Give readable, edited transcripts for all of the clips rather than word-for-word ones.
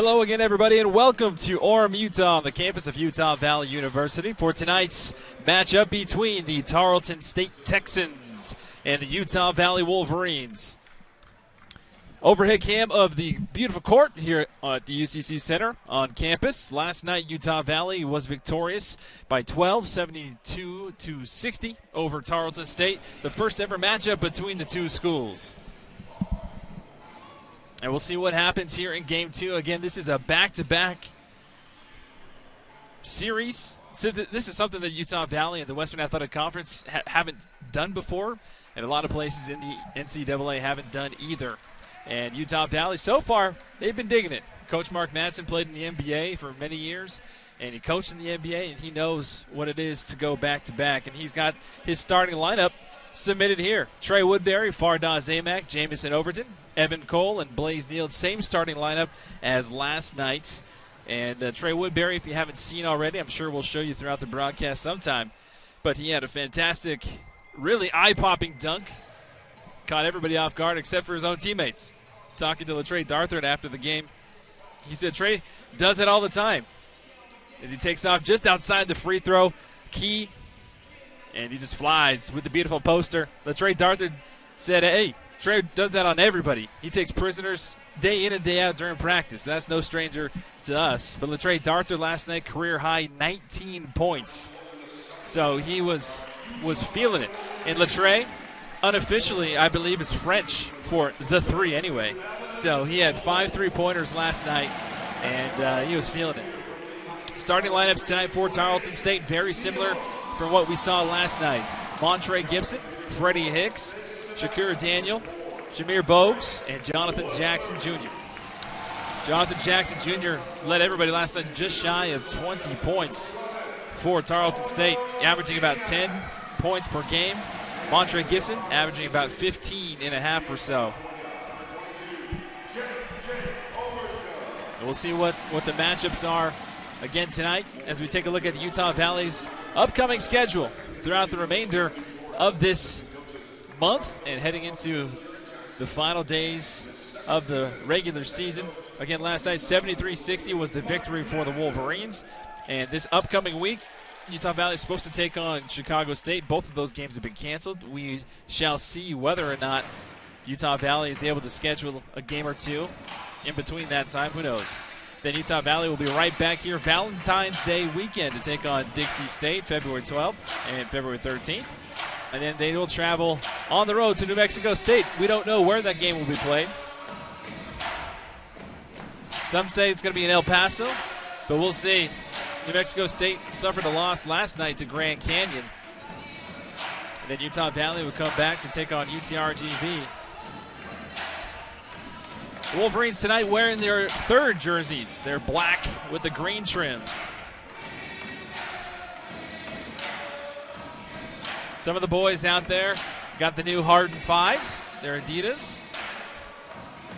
Hello again, everybody, and welcome to Orem, Utah, on the campus of Utah Valley University for tonight's matchup between the Tarleton State Texans and the Utah Valley Wolverines. Overhead cam of the beautiful court here at the UCCU Center on campus. Last night, Utah Valley was victorious by 12, 72-60 over Tarleton State. The first ever matchup between the two schools. And we'll see what happens here in Game 2. Again, this is a back-to-back series. So this is something that Utah Valley and the Western Athletic Conference haven't done before, and a lot of places in the NCAA haven't done either. And Utah Valley, so far, they've been digging it. Coach Mark Madsen played in the NBA for many years, and he coached in the NBA, and he knows what it is to go back-to-back. And he's got his starting lineup submitted here. Trey Woodbury, Fardaw Zamak, Jamison Overton, Evan Cole, and Blaze Neal. Same starting lineup as last night. And Trey Woodbury, if you haven't seen already, I'm sure we'll show you throughout the broadcast sometime. But he had a fantastic, really eye-popping dunk. Caught everybody off guard except for his own teammates. Talking to LaTrey Darthard after the game, he said Trey does it all the time. As he takes off just outside the free throw key, and he just flies with the beautiful poster. LaTrey Darthard said, hey, Trey does that on everybody. He takes prisoners day in and day out during practice. That's no stranger to us. But LaTrey Darthard last night, career high 19 points. So he was feeling it. And LaTrey, unofficially, I believe, is French for the three anyway. So he had 5 3-pointers last night, and he was feeling it. Starting lineups tonight for Tarleton State, very similar from what we saw last night. Montre Gibson, Freddie Hicks, Shakur Daniel, Jameer Bogues, and Jonathan Jackson Jr. Jonathan Jackson Jr. led everybody last night just shy of 20 points for Tarleton State, averaging about 10 points per game. Montre Gibson averaging about 15 and a half or so. And we'll see what the matchups are again tonight as we take a look at Utah Valley's upcoming schedule throughout the remainder of this month and heading into the final days of the regular season. Again, last night, 73-60 was the victory for the Wolverines. And this upcoming week, Utah Valley is supposed to take on Chicago State. Both of those games have been canceled. We shall see whether or not Utah Valley is able to schedule a game or two in between that time. Who knows? Then Utah Valley will be right back here Valentine's Day weekend to take on Dixie State February 12th and February 13th. And then they will travel on the road to New Mexico State. We don't know where that game will be played. Some say it's going to be in El Paso, but we'll see. New Mexico State suffered a loss last night to Grand Canyon. And then Utah Valley will come back to take on UTRGV. The Wolverines tonight wearing their third jerseys. They're black with the green trim. Some of the boys out there got the new Harden 5s. They're Adidas.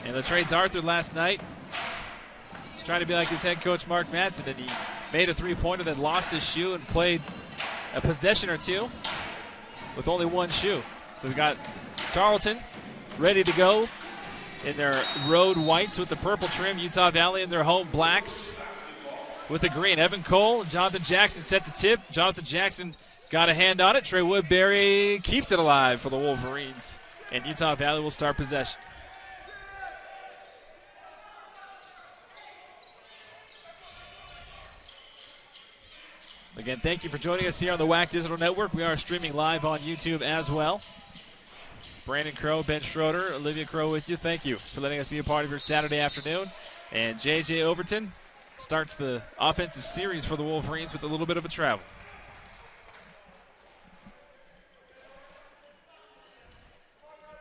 And LaTrey Darthard last night was trying to be like his head coach Mark Madsen, and he made a 3-pointer, then lost his shoe and played a possession or two with only one shoe. So we got Tarleton ready to go in their road whites with the purple trim. Utah Valley in their home blacks with the green. Evan Cole and Jonathan Jackson set the tip. Jonathan Jackson got a hand on it. Trey Woodbury keeps it alive for the Wolverines. And Utah Valley will start possession. Again, thank you for joining us here on the WAC Digital Network. We are streaming live on YouTube as well. Brandon Crow, Ben Schroeder, Olivia Crow with you. Thank you for letting us be a part of your Saturday afternoon. And J.J. Overton starts the offensive series for the Wolverines with a little bit of a travel.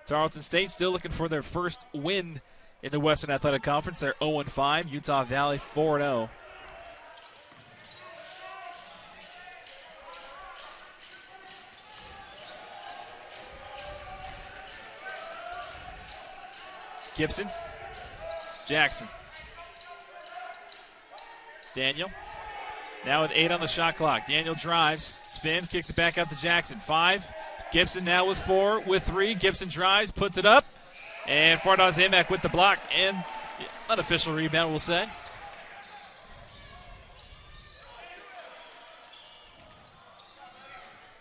Tarleton State still looking for their first win in the Western Athletic Conference. They're 0-5. Utah Valley 4-0. Gibson, Jackson, Daniel, now with 8 on the shot clock. Daniel drives, spins, kicks it back out to Jackson. 5, Gibson now with 4, with 3. Gibson drives, puts it up, and Fardaw Zamak with the block and unofficial rebound, we'll say.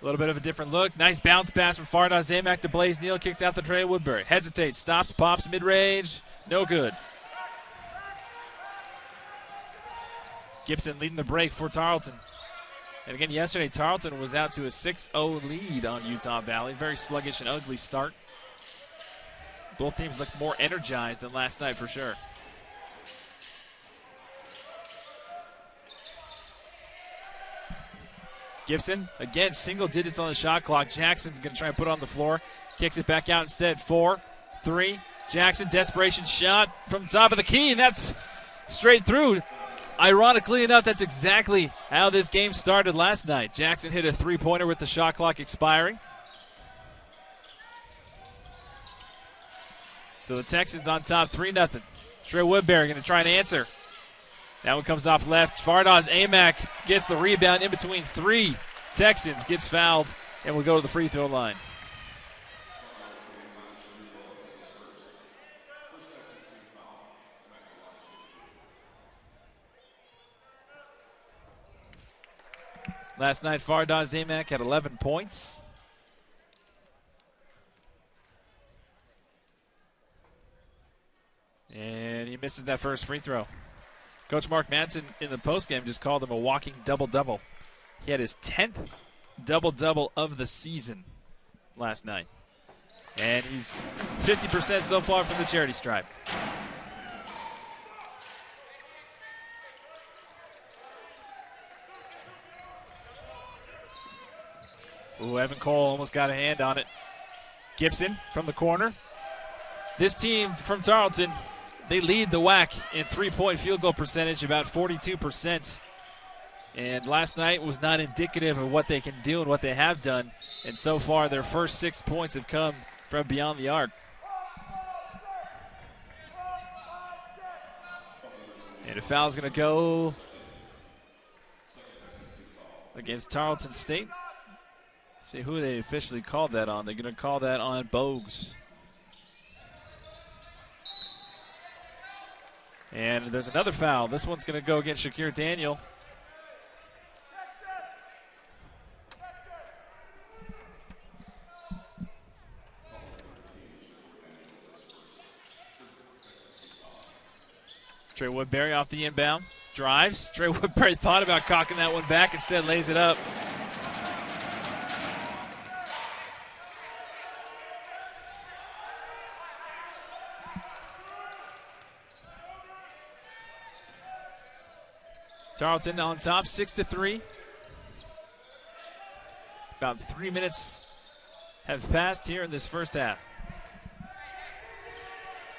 A little bit of a different look. Nice bounce pass from Fardaw Zamak to Blaze Neal. Kicks out to Trey Woodbury. Hesitates, stops, pops, mid-range. No good. Gibson leading the break for Tarleton. And again, yesterday, Tarleton was out to a 6-0 lead on Utah Valley. Very sluggish and ugly start. Both teams look more energized than last night for sure. Gibson, again, single digits on the shot clock. Jackson's going to try and put it on the floor. Kicks it back out instead. 4, 3. Jackson, desperation shot from the top of the key, and that's straight through. Ironically enough, that's exactly how this game started last night. Jackson hit a three-pointer with the shot clock expiring. So the Texans on top 3-0. Trey Woodbury going to try and answer. That one comes off left. Fardaw Zamak gets the rebound in between 3 Texans, gets fouled, and will go to the free throw line. Last night, Fardaw Zamak had 11 points. And he misses that first free throw. Coach Mark Madsen in the postgame just called him a walking double-double. He had his 10th double-double of the season last night. And he's 50% so far from the charity stripe. Ooh, Evan Cole almost got a hand on it. Gibson from the corner. This team from Tarleton, they lead the WAC in three-point field goal percentage, about 42%. And last night was not indicative of what they can do and what they have done. And so far, their first 6 points have come from beyond the arc. And a foul's going to go against Tarleton State. See who they officially called that on. They're going to call that on Bogues. And there's another foul. This one's going to go against Shakir Daniel. Trey Woodbury off the inbound. Drives. Trey Woodbury thought about cocking that one back. Instead lays it up. Tarleton on top, 6-3. About 3 minutes have passed here in this first half.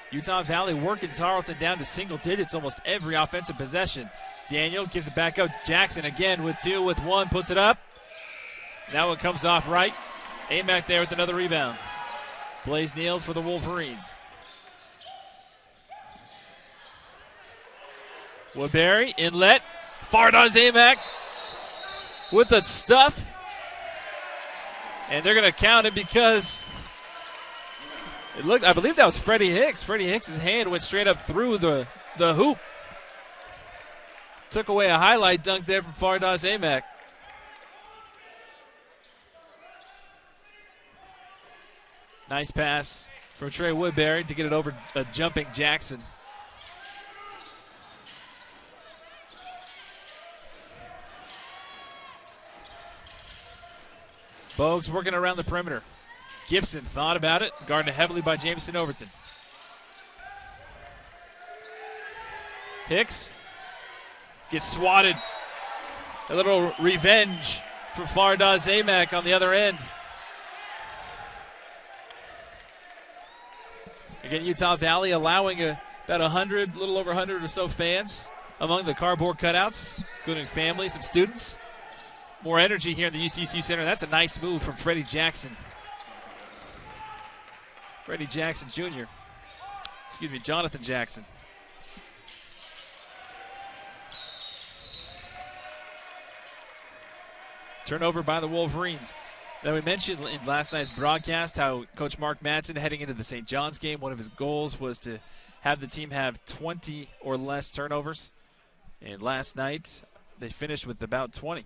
Utah Valley working Tarleton down to single digits almost every offensive possession. Daniel gives it back up. Jackson again with 2, with 1, puts it up. That one comes off right. Amack there with another rebound. Blaze Neal for the Wolverines. Woodbury, inlet. Fardaw Zamak with the stuff. And they're going to count it because it looked, I believe that was Freddie Hicks. Freddie Hicks' hand went straight up through the hoop. Took away a highlight dunk there from Fardaw Zamak. Nice pass from Trey Woodbury to get it over a jumping Jackson. Bogues working around the perimeter. Gibson thought about it, guarded heavily by Jameson Overton. Hicks gets swatted. A little revenge for Fardaw Zamak on the other end. Again, Utah Valley allowing about 100, a little over 100 or so fans among the cardboard cutouts, including families, some students. More energy here in the UCCU Center. That's a nice move from Freddie Jackson. Freddie Jackson Jr. Excuse me, Jonathan Jackson. Turnover by the Wolverines. Now, we mentioned in last night's broadcast how Coach Mark Madsen, heading into the St. John's game, one of his goals was to have the team have 20 or less turnovers. And last night, they finished with about 20.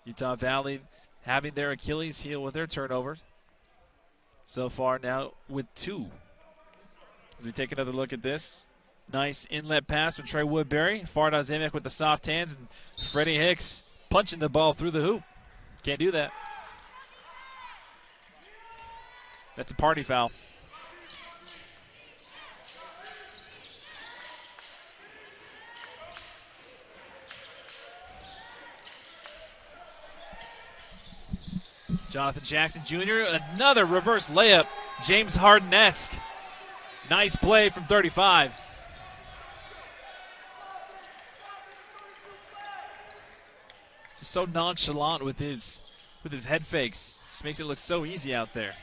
Utah Valley having their Achilles heel with their turnovers. So far now with 2. As we take another look at this. Nice inlet pass from Trey Woodbury. Fardaws Amick with the soft hands, and Freddie Hicks punching the ball through the hoop. Can't do that. That's a party foul. Jonathan Jackson Jr., another reverse layup, James Harden-esque. Nice play from 35. Just so nonchalant with his head fakes. Just makes it look so easy out there.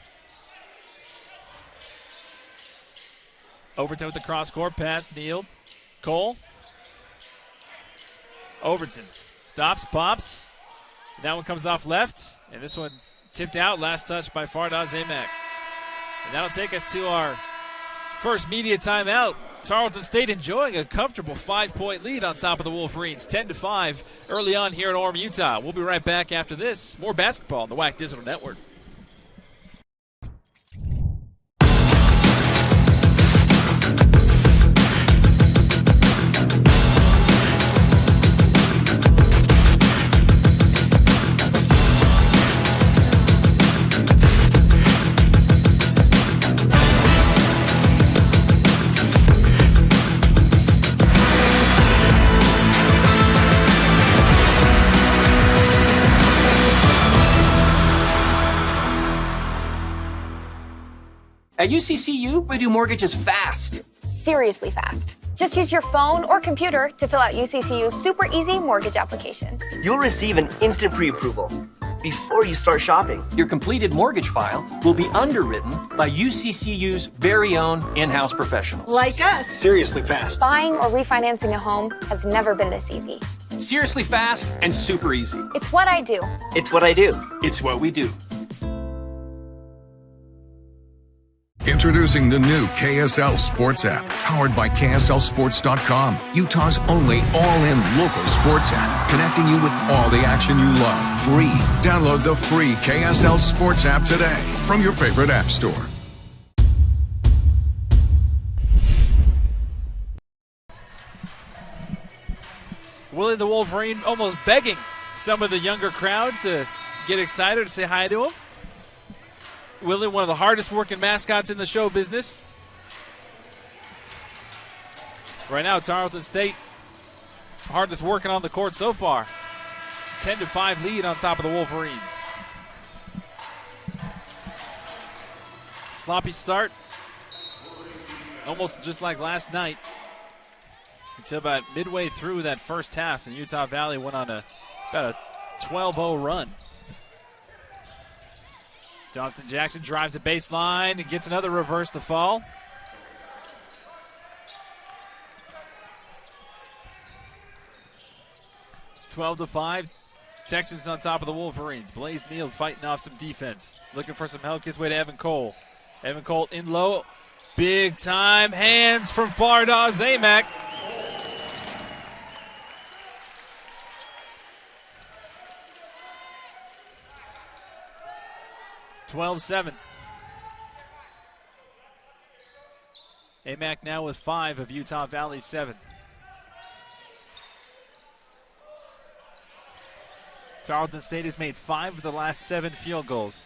Overton with the cross-court pass, Neal. Cole. Overton stops, pops. That one comes off left, and this one tipped out, last touch by Fardaws Amick. And that'll take us to our first media timeout. Tarleton State enjoying a comfortable 5-point lead on top of the Wolverines, 10-5 early on here in Orem, Utah. We'll be right back after this. More basketball on the WAC Digital Network. At UCCU, we do mortgages fast. Seriously fast. Just use your phone or computer to fill out UCCU's super easy mortgage application. You'll receive an instant pre-approval before you start shopping. Your completed mortgage file will be underwritten by UCCU's very own in-house professionals. Like us. Seriously fast. Buying or refinancing a home has never been this easy. Seriously fast and super easy. It's what I do. It's what I do. It's what we do. Introducing the new KSL Sports app, powered by KSLSports.com, Utah's only all-in local sports app, connecting you with all the action you love. Free. Download the free KSL Sports app today from your favorite app store. Willie the Wolverine almost begging some of the younger crowd to get excited to say hi to him. Willie, one of the hardest working mascots in the show business. Right now, Tarleton State, hardest working on the court so far. 10-5 lead on top of the Wolverines. Sloppy start. Almost just like last night. Until about midway through that first half, and Utah Valley went on about a 12-0 run. Jonathan Jackson drives the baseline and gets another reverse to fall. (12-5). Texans on top of the Wolverines. Blaze Neal fighting off some defense. Looking for some help. His way to Evan Cole. Evan Cole in low. Big time hands from Fardaws Amick. (12-7). Amick now with 5 of Utah Valley's 7. Tarleton State has made 5 of the last 7 field goals.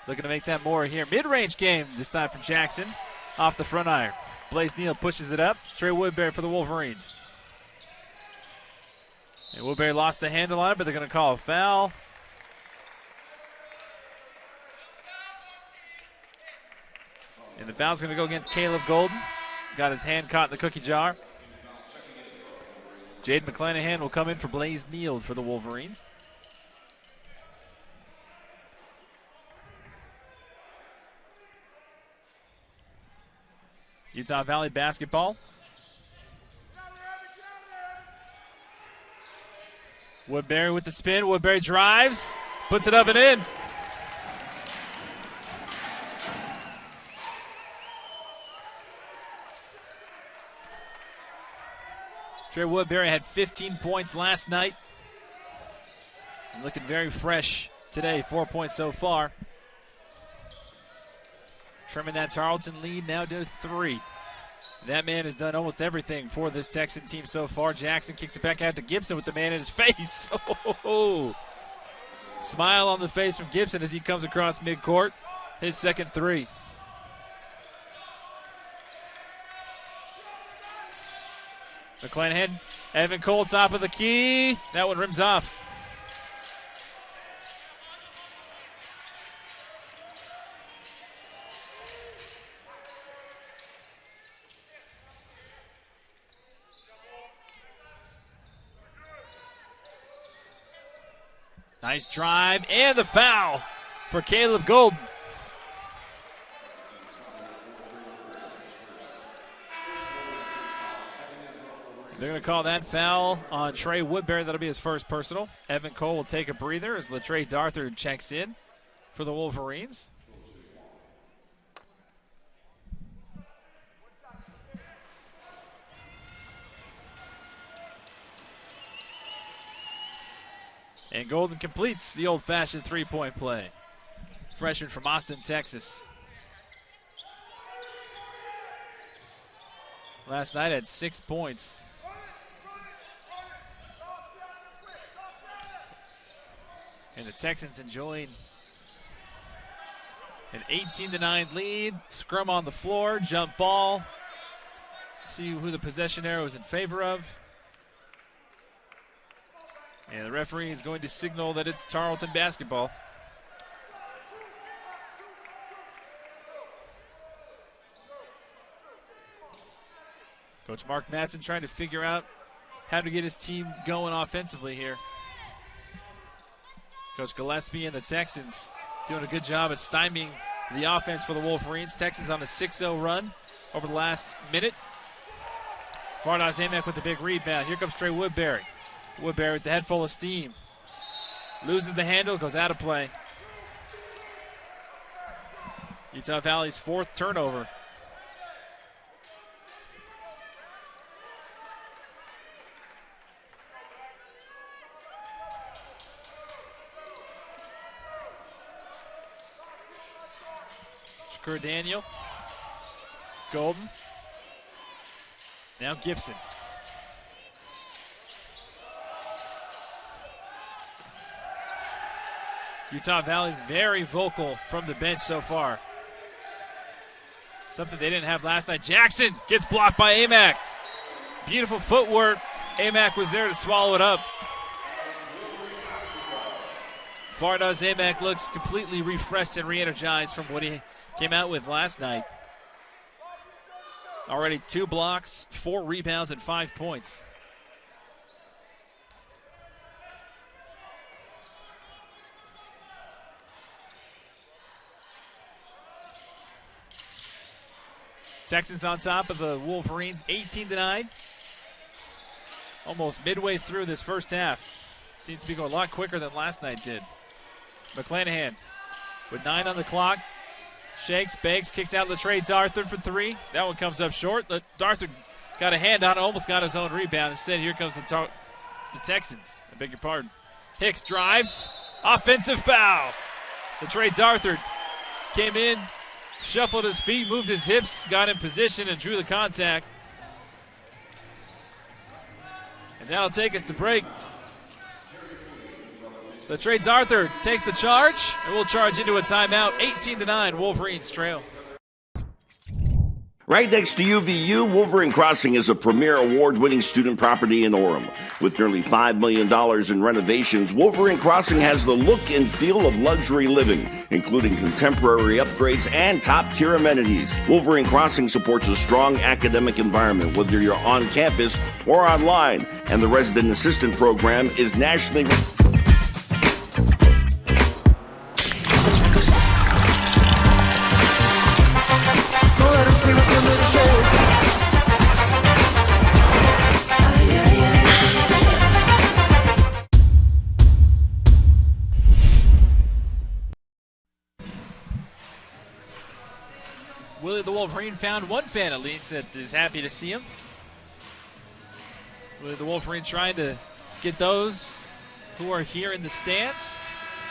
Looking to make that more here. Mid-range game this time from Jackson off the front iron. Blaze Neal pushes it up. Trey Woodbury for the Wolverines. And Woodbury lost the handle on it, but they're going to call a foul. And the foul's going to go against Caleb Golden. Got his hand caught in the cookie jar. Jaden McClanahan will come in for Blaze Neal for the Wolverines. Utah Valley basketball. Woodbury with the spin. Woodbury drives, puts it up and in. Trey Woodbury had 15 points last night. And looking very fresh today, 4 points so far. Trimming that Tarleton lead now to 3. That man has done almost everything for this Texan team so far. Jackson kicks it back out to Gibson with the man in his face. Oh, smile on the face from Gibson as he comes across midcourt. His second 3. McClanahan, Evan Cole, top of the key. That one rims off. Nice drive and the foul for Caleb Golden. They're going to call that foul on Trey Woodbury. That'll be his first personal. Evan Cole will take a breather as Latrey Darthard checks in for the Wolverines. And Golden completes the old-fashioned three-point play. Freshman from Austin, Texas. Last night had 6 points. And the Texans enjoying an 18-9 lead. Scrum on the floor, jump ball. See who the possession arrow is in favor of. And the referee is going to signal that it's Tarleton basketball. Coach Mark Madsen trying to figure out how to get his team going offensively here. Coach Gillespie and the Texans doing a good job at stymieing the offense for the Wolverines. Texans on a 6-0 run over the last minute. Fardaws Amek with a big rebound. Here comes Trey Woodbury. Woodbury with the head full of steam. Loses the handle, goes out of play. Utah Valley's 4th turnover. Shakur Daniel. Golden. Now Gibson. Utah Valley very vocal from the bench so far. Something they didn't have last night. Jackson gets blocked by Amack. Beautiful footwork. Amack was there to swallow it up. Fardaws Amack looks completely refreshed and re-energized from what he came out with last night. Already 2 blocks, 4 rebounds, and 5 points. Texans on top of the Wolverines, 18-9. Almost midway through this first half. Seems to be going a lot quicker than last night did. McClanahan with 9 on the clock. Shakes, bakes, kicks out Latrey Darthard for 3. That one comes up short. Darthard got a hand on it, almost got his own rebound. Instead, here comes the Texans. I beg your pardon. Hicks drives. Offensive foul. Latrey Darthard came in, shuffled his feet, moved his hips, got in position, and drew the contact. And that'll take us to break. Latrey Darthard takes the charge, and we'll charge into a timeout. 18-9, Wolverines trail. Right next to UVU, Wolverine Crossing is a premier award-winning student property in Orem. With nearly $5 million in renovations, Wolverine Crossing has the look and feel of luxury living, including contemporary upgrades and top-tier amenities. Wolverine Crossing supports a strong academic environment, whether you're on campus or online, and the resident assistant program is nationally Willie the Wolverine found one fan at least that is happy to see him. Willie the Wolverine trying to get those who are here in the stands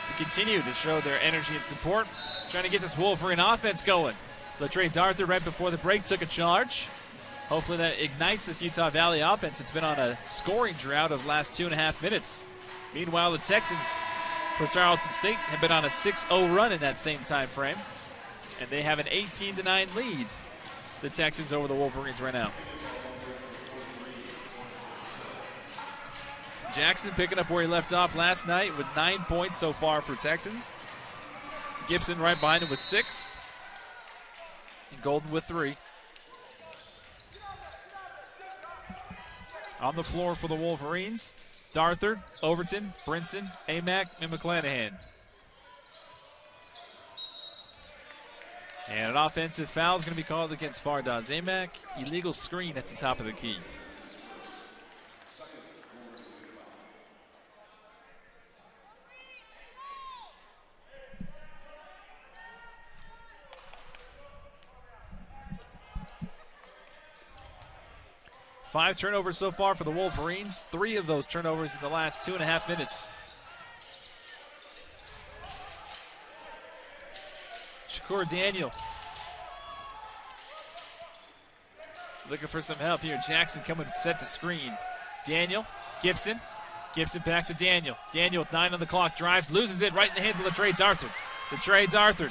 to continue to show their energy and support, trying to get this Wolverine offense going. Latrey Darthur right before the break took a charge. Hopefully that ignites this Utah Valley offense. It's been on a scoring drought of the last 2.5 minutes. Meanwhile, the Texans for Tarleton State have been on a 6-0 run in that same time frame, and they have an 18-9 lead, the Texans over the Wolverines right now. Jackson picking up where he left off last night with 9 points so far for Texans. Gibson right behind him with 6. And Golden with 3. On the floor for the Wolverines, Darthur, Overton, Brinson, Amack, and McClanahan. And an offensive foul is going to be called against Fardaz Amack. Illegal screen at the top of the key. Five turnovers so far for the Wolverines. 3 of those turnovers in the last 2.5 minutes. Shakur Daniel looking for some help here. Jackson coming to set the screen. Daniel, Gibson. Gibson back to Daniel. Daniel with 9 on the clock. Drives, loses it right in the hands of Latrey Darthur. Latrey Darthur,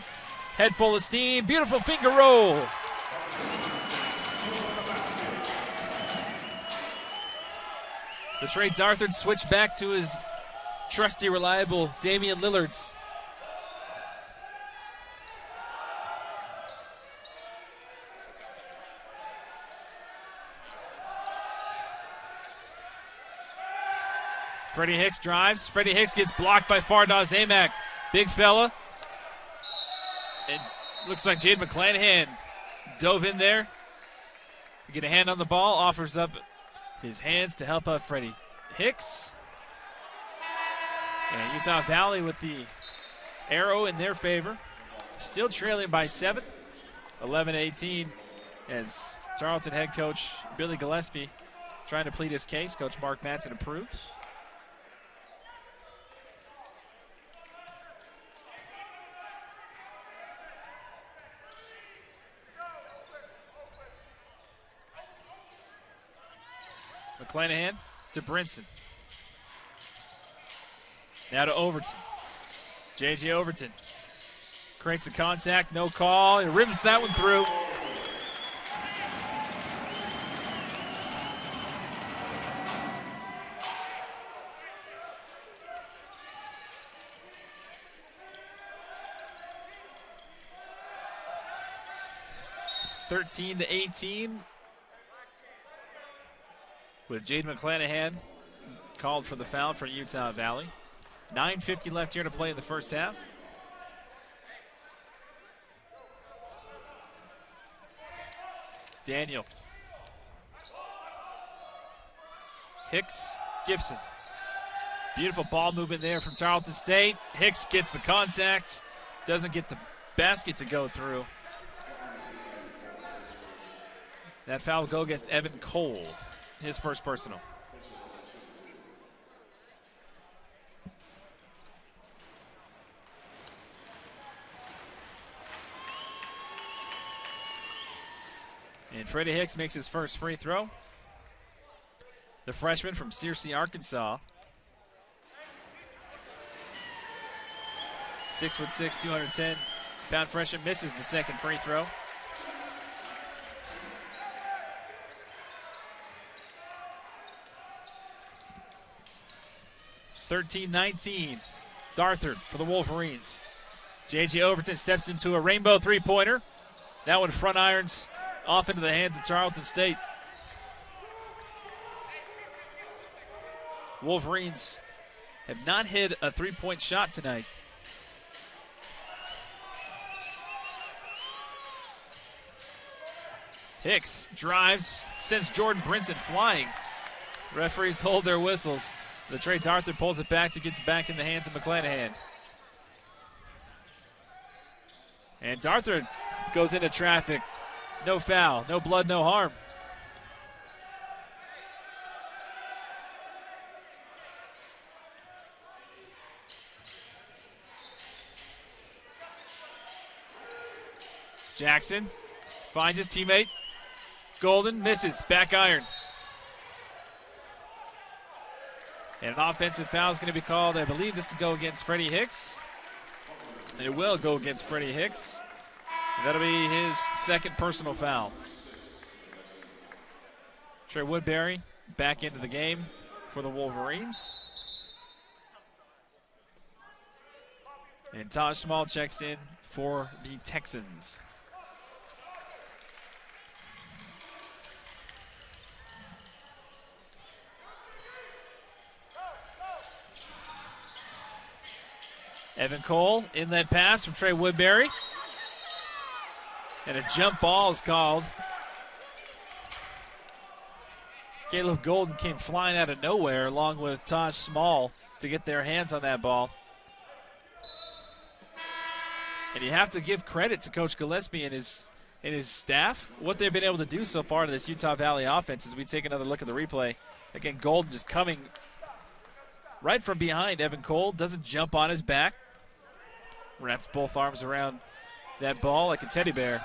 head full of steam. Beautiful finger roll. Latrey Darthur switched back to his trusty, reliable Damian Lillard's. Freddie Hicks drives. Freddie Hicks gets blocked by Fardaz Amack. Big fella. And looks like Jade McClanahan dove in there to get a hand on the ball. Offers up his hands to help out Freddie Hicks. And Utah Valley with the arrow in their favor. Still trailing by 7. 11-18 as Tarleton head coach Billy Gillespie trying to plead his case. Coach Mark Madsen approves. McClanahan to Brinson. Now to Overton. J.J. Overton creates a contact, no call. He rims that one through. (13-18). With Jade McClanahan called for the foul for Utah Valley. 9:50 left here to play in the first half. Daniel. Hicks, Gibson. Beautiful ball movement there from Tarleton State. Hicks gets the contact, doesn't get the basket to go through. That foul will go against Evan Cole. His first personal. And Freddie Hicks makes his first free throw. The freshman from Searcy, Arkansas. 6'6", 210-pound freshman misses the second free throw. 13-19. Darthur for the Wolverines. J.J. Overton steps into a rainbow three-pointer. That one front irons off into the hands of Tarleton State. Wolverines have not hit a three-point shot tonight. Hicks drives, sends Jordan Brinson flying. Referees hold their whistles. Latrey Darthur pulls it back to get back in the hands of McClanahan. And Darthur goes into traffic. No foul, no blood, no harm. Jackson finds his teammate. Golden misses. Back iron. And an offensive foul is going to be called. I believe this will go against Freddie Hicks. And it will go against Freddie Hicks. And that'll be his second personal foul. Trey Woodbury back into the game for the Wolverines. And Taj Small checks in for the Texans. Evan Cole, inlet pass from Trey Woodbury. And a jump ball is called. Caleb Golden came flying out of nowhere along with Taj Small to get their hands on that ball. And you have to give credit to Coach Gillespie and his staff. What they've been able to do so far to this Utah Valley offense as we take another look at the replay. Again, Golden just coming right from behind Evan Cole. Doesn't jump on his back. Wraps both arms around that ball like a teddy bear.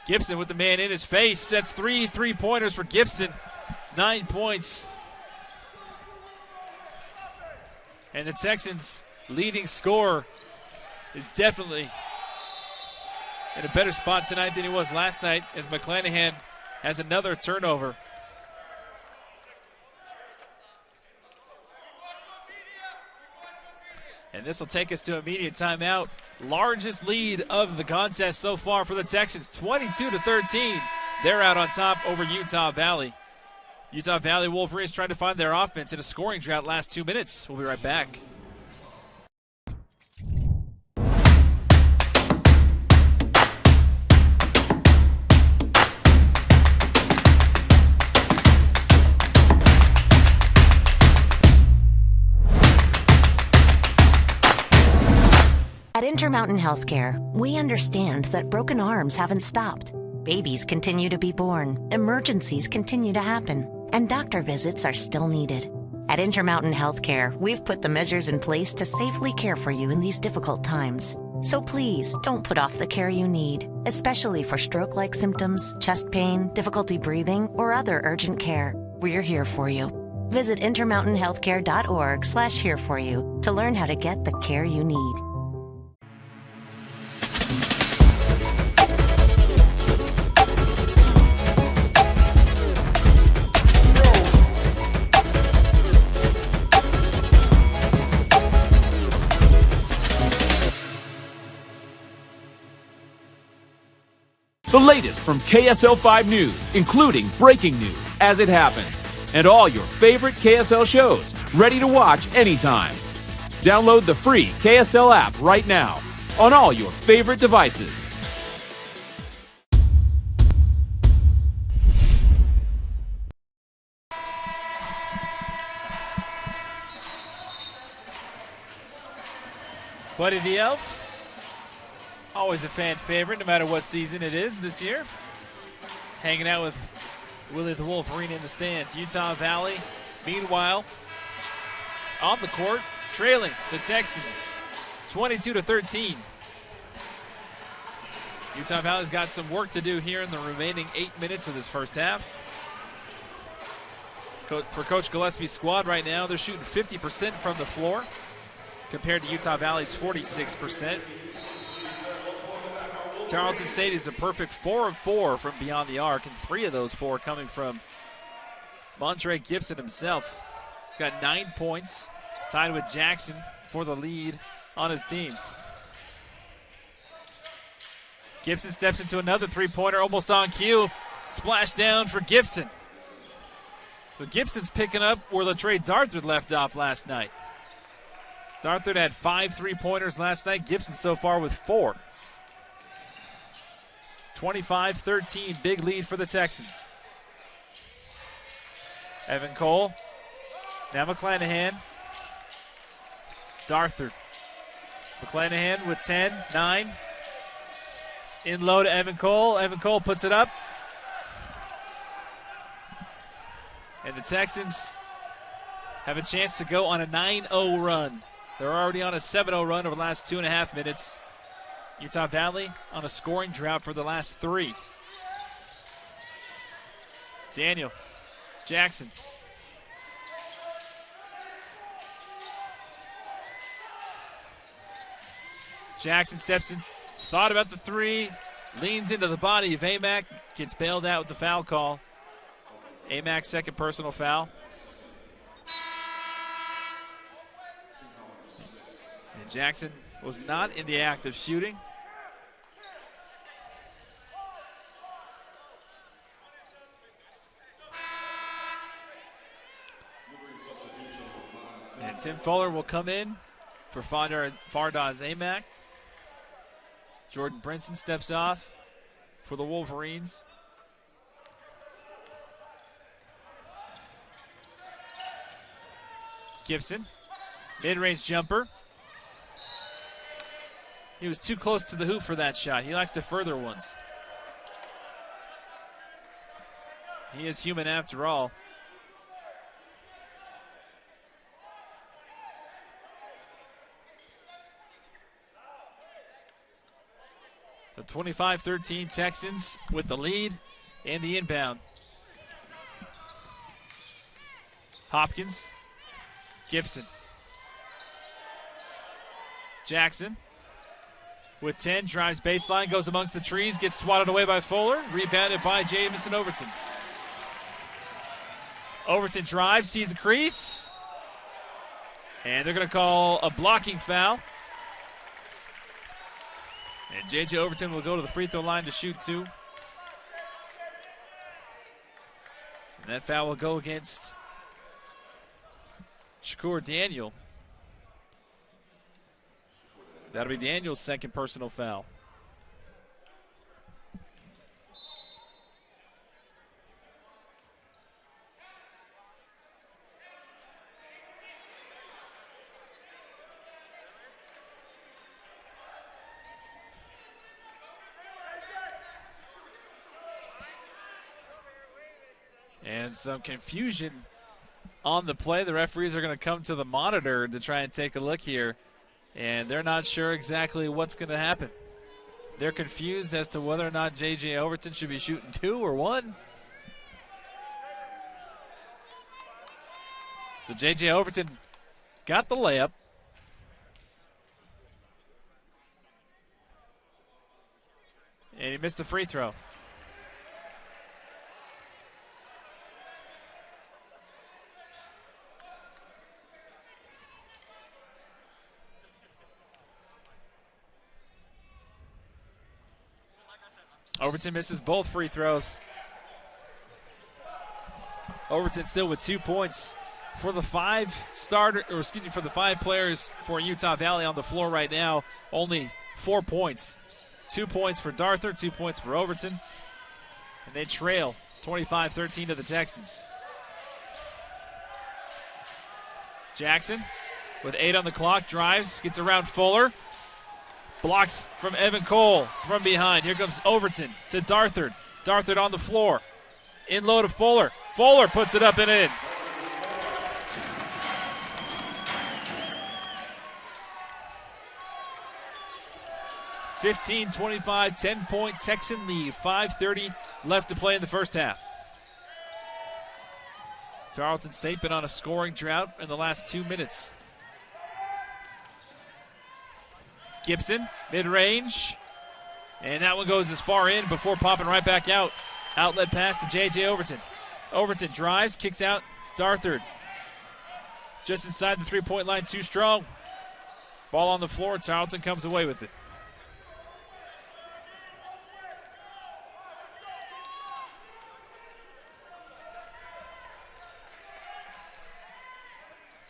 Gibson with the man in his face. Sets 3 3-pointers for Gibson. 9 points. And the Texans' leading scorer is definitely in a better spot tonight than he was last night as McClanahan has another turnover. And this will take us to immediate timeout. Largest lead of the contest so far for the Texans, 22-13. They're out on top over Utah Valley. Utah Valley Wolverines trying to find their offense in a scoring drought last 2 minutes. We'll be right back. At Intermountain Healthcare, we understand that broken arms haven't stopped. Babies continue to be born, emergencies continue to happen, and doctor visits are still needed. At Intermountain Healthcare, we've put the measures in place to safely care for you in these difficult times. So please don't put off the care you need, especially for stroke-like symptoms, chest pain, difficulty breathing, or other urgent care. We're here for you. Visit intermountainhealthcare.org/here-for-you to learn how to get the care you need. The latest from KSL 5 News, including breaking news as it happens, and all your favorite KSL shows, ready to watch anytime. Download the free KSL app right now on all your favorite devices. Buddy the Elf. Always a fan favorite, no matter what season it is this year. Hanging out with Willie the Wolverine in the stands. Utah Valley, meanwhile, on the court, trailing the Texans 22-13. Utah Valley's got some work to do here in the remaining 8 minutes of this first half. For Coach Gillespie's squad right now, they're shooting 50% from the floor compared to Utah Valley's 46%. Tarleton State is a perfect 4 of 4 from beyond the arc, and 3 of those 4 coming from Montre Gibson himself. He's got 9 points, tied with Jackson for the lead on his team. Gibson steps into another 3-pointer, almost on cue. Splash down for Gibson. So Gibson's picking up where LaTrey Darthard left off last night. Darthard had 5 3-pointers last night. Gibson so far with 4. 25-13, big lead for the Texans. Evan Cole, now McClanahan. Darthard. McClanahan with 10, 9. In low to Evan Cole. Evan Cole puts it up. And the Texans have a chance to go on a 9-0 run. They're already on a 7-0 run over the last 2.5 minutes. Utah Valley on a scoring drought for the last 3. Daniel, Jackson. Jackson steps in, thought about the 3, leans into the body of Amack, gets bailed out with the foul call. Amack's second personal foul. And Jackson was not in the act of shooting. And Tim Fuller will come in for Fardaz Amack. Jordan Brinson steps off for the Wolverines. Gibson, mid-range jumper. He was too close to the hoop for that shot. He likes the further ones. He is human after all. So 25-13 Texans with the lead and the inbound. Hopkins, Gibson, Jackson with 10, drives baseline, goes amongst the trees, gets swatted away by Fuller, rebounded by Jamison Overton. Overton drives, sees a crease, and they're going to call a blocking foul. And J.J. Overton will go to the free throw line to shoot 2. And that foul will go against Shakur Daniel. That'll be Daniel's second personal foul. And some confusion on the play. The referees are going to come to the monitor to try and take a look here. And they're not sure exactly what's going to happen. They're confused as to whether or not J.J. Overton should be shooting 2 or 1. So J.J. Overton got the layup. And he missed the free throw. Overton misses both free throws. Overton still with 2 points for the 5 for the 5 players for Utah Valley on the floor right now. Only 4 points. 2 points for Darther, 2 points for Overton. And they trail 25-13 to the Texans. Jackson with 8 on the clock, drives, gets around Fuller. Blocked from Evan Cole from behind. Here comes Overton to Darthard. Darthard on the floor. In low to Fuller. Fuller puts it up and in. (15-25), 10-point Texan lead. 5:30 left to play in the first half. Tarleton State been on a scoring drought in the last 2 minutes. Gibson, mid-range. And that one goes as far in before popping right back out. Outlet pass to J.J. Overton. Overton drives, kicks out Darthard. Just inside the three-point line, too strong. Ball on the floor, Tarleton comes away with it.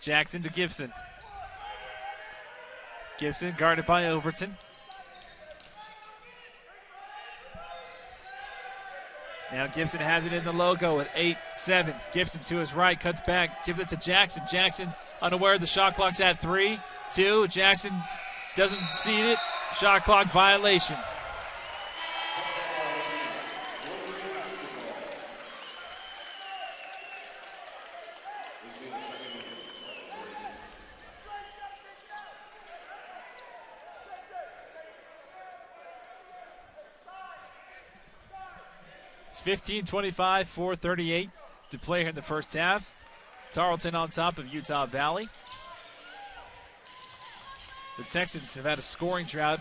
Jackson to Gibson. Gibson guarded by Overton. Now Gibson has it in the logo at 8-7. Gibson to his right, cuts back, gives it to Jackson. Jackson unaware the shot clock's at 3, 2. Jackson doesn't see it. Shot clock violation. 15-25, 4:38 to play here in the first half. Tarleton on top of Utah Valley. The Texans have had a scoring drought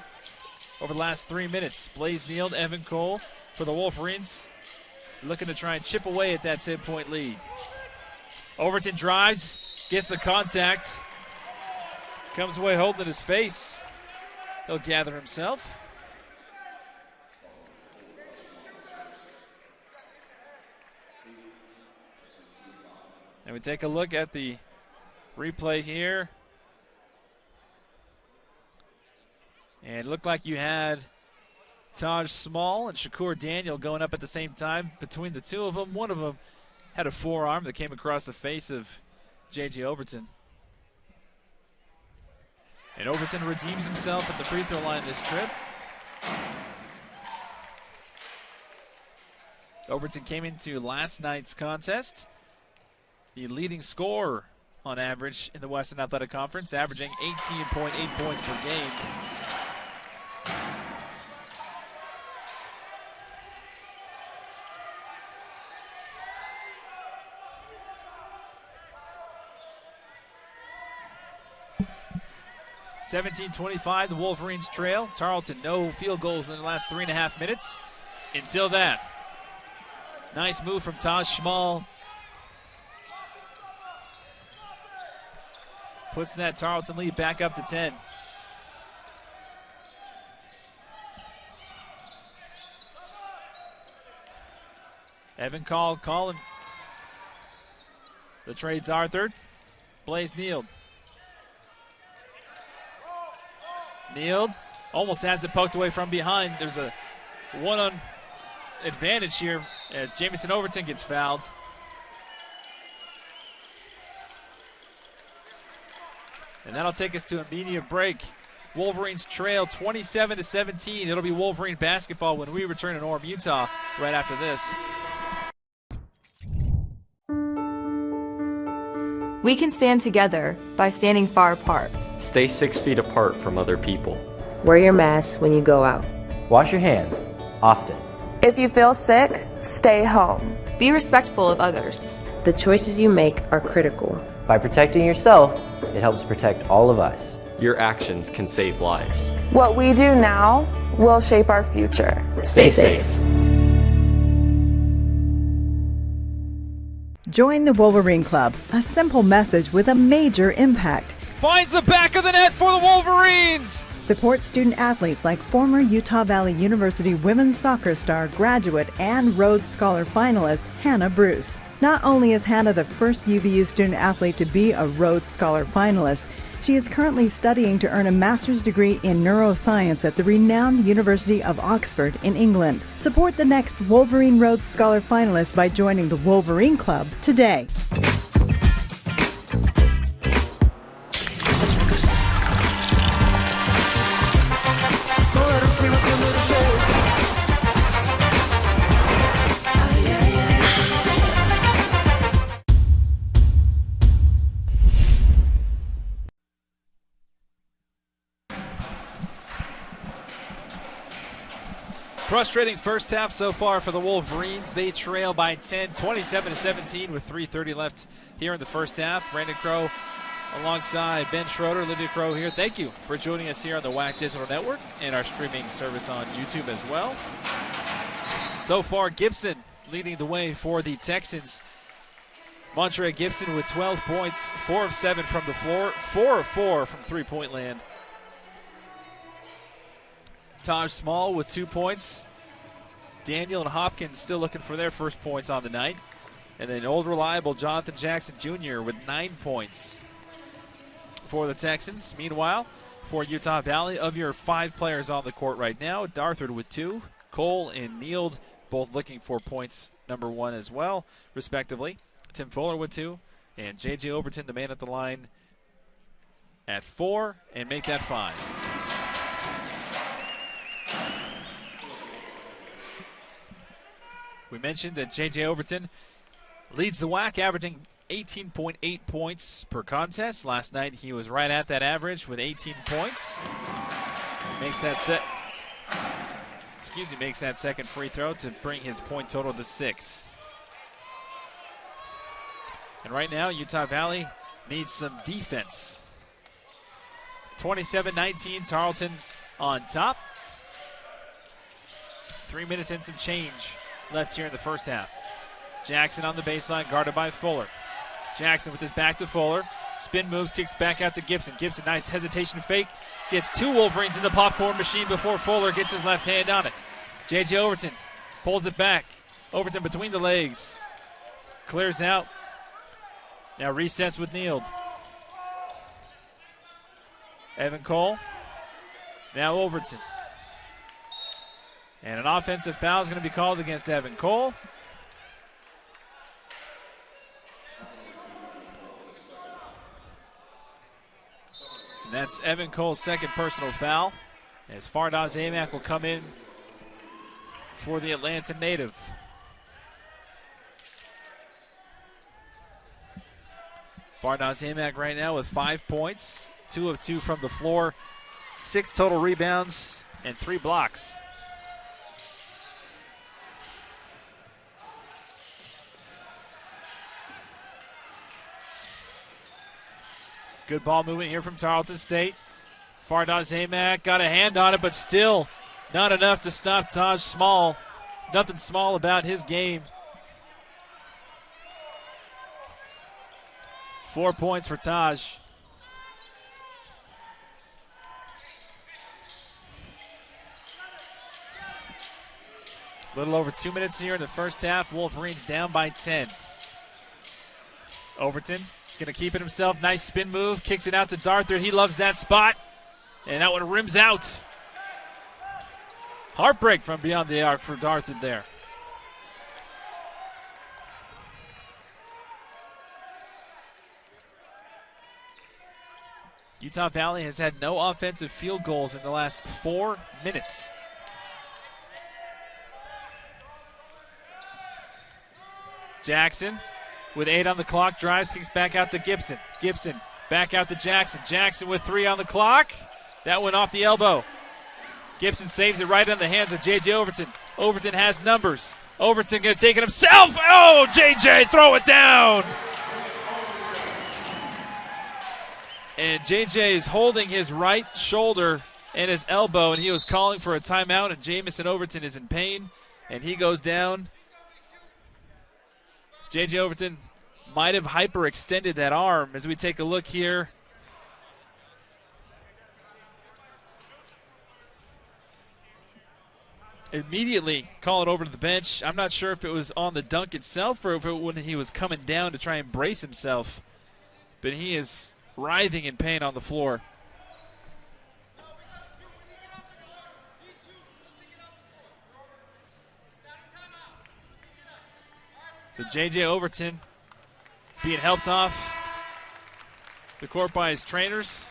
over the last 3 minutes. Blaze Neal, Evan Cole for the Wolverines, looking to try and chip away at that 10-point lead. Overton drives, gets the contact, comes away holding his face. He'll gather himself. And we take a look at the replay here. And it looked like you had Taj Small and Shakur Daniel going up at the same time. Between the two of them, one of them had a forearm that came across the face of J.J. Overton. And Overton redeems himself at the free throw line this trip. Overton came into last night's contest the leading scorer on average in the Western Athletic Conference, averaging 18.8 points per game. (17-25), the Wolverines trail. Tarleton, no field goals in the last 3.5 minutes. Until that. Nice move from Taj Small. Puts that Tarleton lead back up to 10. Evan calling. The trade's Arthur. Blaze Neal. Neal almost has it poked away from behind. There's a one-on advantage here as Jamison Overton gets fouled. And that'll take us to a immediate break. Wolverines trail 27-17. It'll be Wolverine basketball when we return in Orem, Utah right after this. We can stand together by standing far apart. Stay 6 feet apart from other people. Wear your mask when you go out. Wash your hands often. If you feel sick, stay home. Be respectful of others. The choices you make are critical. By protecting yourself, it helps protect all of us. Your actions can save lives. What we do now will shape our future. Stay safe. Join the Wolverine Club, a simple message with a major impact. Finds the back of the net for the Wolverines! Support student athletes like former Utah Valley University women's soccer star, graduate, and Rhodes Scholar finalist Hannah Bruce. Not only is Hannah the first UVU student athlete to be a Rhodes Scholar finalist, she is currently studying to earn a master's degree in neuroscience at the renowned University of Oxford in England. Support the next Wolverine Rhodes Scholar finalist by joining the Wolverine Club today. Frustrating first half so far for the Wolverines. They trail by 10, 27-17 with 3:30 left here in the first half. Brandon Crow alongside Ben Schroeder, Lydia Crow here. Thank you for joining us here on the WAC Digital Network and our streaming service on YouTube as well. So far, Gibson leading the way for the Texans. Montre Gibson with 12 points, 4 of 7 from the floor, 4 of 4 from three-point land. Taj Small with 2 points. Daniel and Hopkins still looking for their first points on the night. And then old reliable Jonathan Jackson Jr. with 9 points for the Texans. Meanwhile, for Utah Valley, of your 5 players on the court right now, Darthard with 2, Cole and Neal both looking for points number 1 as well, respectively. Tim Fuller with 2, and J.J. Overton, the man at the line, at 4, and make that 5. We mentioned that J.J. Overton leads the WAC, averaging 18.8 points per contest. Last night he was right at that average with 18 points. Makes that set makes that second free throw to bring his point total to 6. And right now, Utah Valley needs some defense. 27-19, Tarleton on top. 3 minutes and some change left here in the first half. Jackson on the baseline, guarded by Fuller. Jackson with his back to Fuller. Spin moves, kicks back out to Gibson. Gibson, nice hesitation fake. Gets 2 Wolverines in the popcorn machine before Fuller gets his left hand on it. J.J. Overton pulls it back. Overton between the legs. Clears out. Now resets with Neild. Evan Cole. Now Overton. And an offensive foul is going to be called against Evan Cole. And that's Evan Cole's second personal foul, as Fardaws Amack will come in for the Atlanta native. Fardaws Amack right now with 5 points, 2 of 2 from the floor, 6 total rebounds, and 3 blocks. Good ball movement here from Tarleton State. Fardaws Amack got a hand on it, but still not enough to stop Taj Small. Nothing small about his game. 4 points for Taj. A little over 2 minutes here in the first half. Wolverines down by 10. Overton going to keep it himself. Nice spin move. Kicks it out to Darthard. He loves that spot. And that one rims out. Heartbreak from beyond the arc for Darthard there. Utah Valley has had no offensive field goals in the last 4 minutes. Jackson with 8 on the clock, drives, kicks back out to Gibson. Gibson back out to Jackson. Jackson with 3 on the clock. That went off the elbow. Gibson saves it right on the hands of J.J. Overton. Overton has numbers. Overton going to take it himself. Oh, J.J., throw it down. And J.J. is holding his right shoulder and his elbow, and he was calling for a timeout, and Jamison Overton is in pain, and he goes down. J.J. Overton might have hyperextended that arm as we take a look here. Immediately call it over to the bench. I'm not sure if it was on the dunk itself or if it when he was coming down to try and brace himself. But he is writhing in pain on the floor. So J.J. Overton is being helped off the court by his trainers.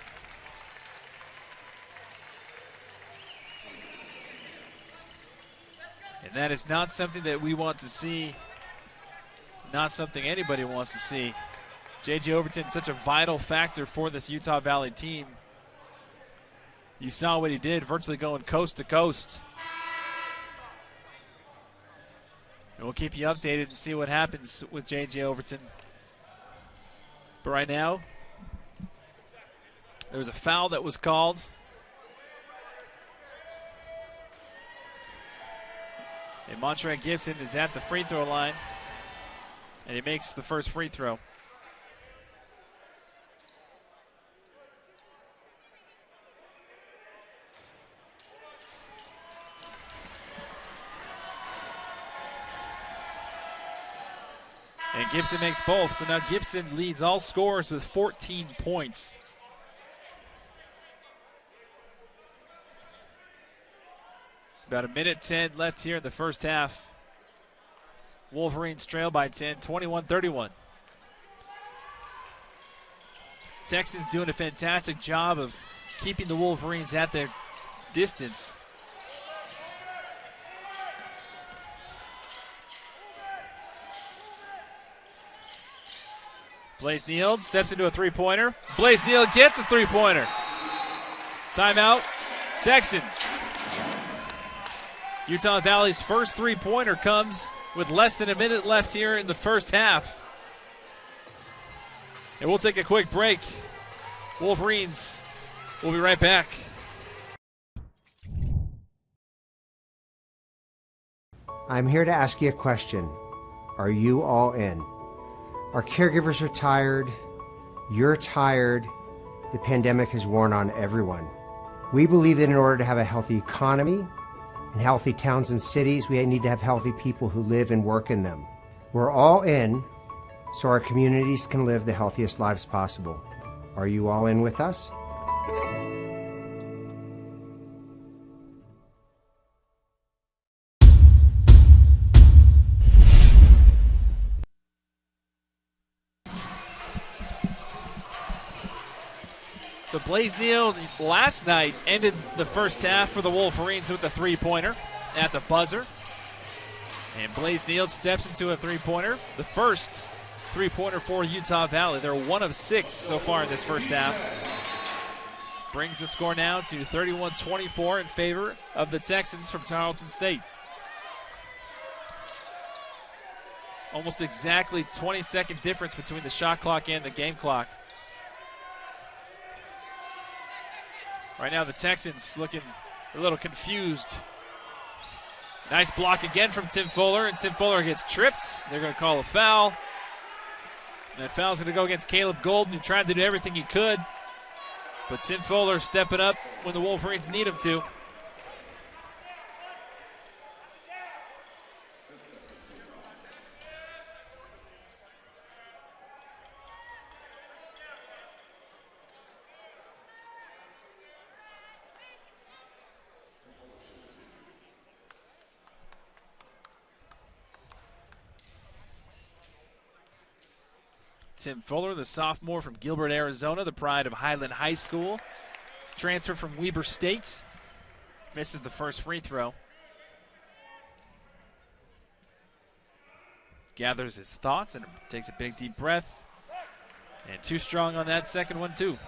And that is not something that we want to see, not something anybody wants to see. J.J. Overton, such a vital factor for this Utah Valley team. You saw what he did, virtually going coast to coast. And we'll keep you updated and see what happens with J.J. Overton. But right now, there was a foul that was called. And Montre Gibson is at the free throw line. And he makes the first free throw. And Gibson makes both. So now Gibson leads all scorers with 14 points. About 1:10 left here in the first half. Wolverines trail by 10, 21-31. Texans doing a fantastic job of keeping the Wolverines at their distance. Blaze Neild steps into a three-pointer. Blaze Neild gets a three-pointer. Timeout, Texans. Utah Valley's first three-pointer comes with less than a minute left here in the first half. And we'll take a quick break. Wolverines will be right back. I'm here to ask you a question. Are you all in? Our caregivers are tired. You're tired. The pandemic has worn on everyone. We believe that in order to have a healthy economy and healthy towns and cities, we need to have healthy people who live and work in them. We're all in so our communities can live the healthiest lives possible. Are you all in with us? So Blaze Neal last night ended the first half for the Wolverines with a three-pointer at the buzzer. And Blaze Neal steps into a three-pointer, the first three-pointer for Utah Valley. They're 1 of 6 so far in this first half. Brings the score now to 31-24 in favor of the Texans from Tarleton State. Almost exactly 20-second difference between the shot clock and the game clock. Right now the Texans looking a little confused. Nice block again from Tim Fuller, and Tim Fuller gets tripped. They're going to call a foul. And that foul's going to go against Caleb Golden, who tried to do everything he could. But Tim Fuller stepping up when the Wolverines need him to. Tim Fuller, the sophomore from Gilbert, Arizona, the pride of Highland High School. Transfer from Weber State. Misses the first free throw. Gathers his thoughts and takes a big deep breath. And too strong on that second one too.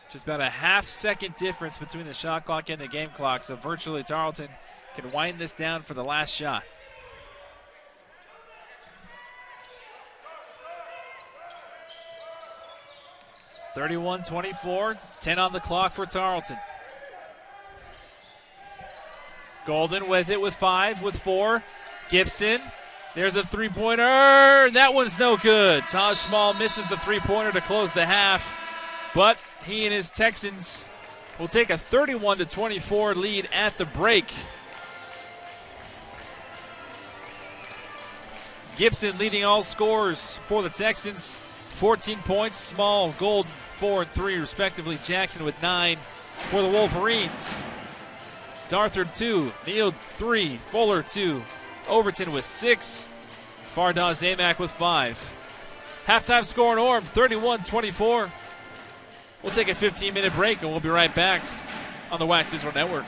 Just about a half-second difference between the shot clock and the game clock, so virtually Tarleton can wind this down for the last shot. 31-24, 10 on the clock for Tarleton. Golden with it with 5, with 4. Gibson, there's a three-pointer. That one's no good. Taj Small misses the three-pointer to close the half, but he and his Texans will take a 31-24 lead at the break. Gibson leading all scorers for the Texans. 14 points, Small, Golden, 4 and 3 respectively. Jackson with 9 for the Wolverines. Darthard 2, Neal 3, Fuller 2, Overton with 6, Fardaz Amack with 5. Halftime score in Orem, 31-24. We'll take a 15-minute break and we'll be right back on the WAC Digital Network.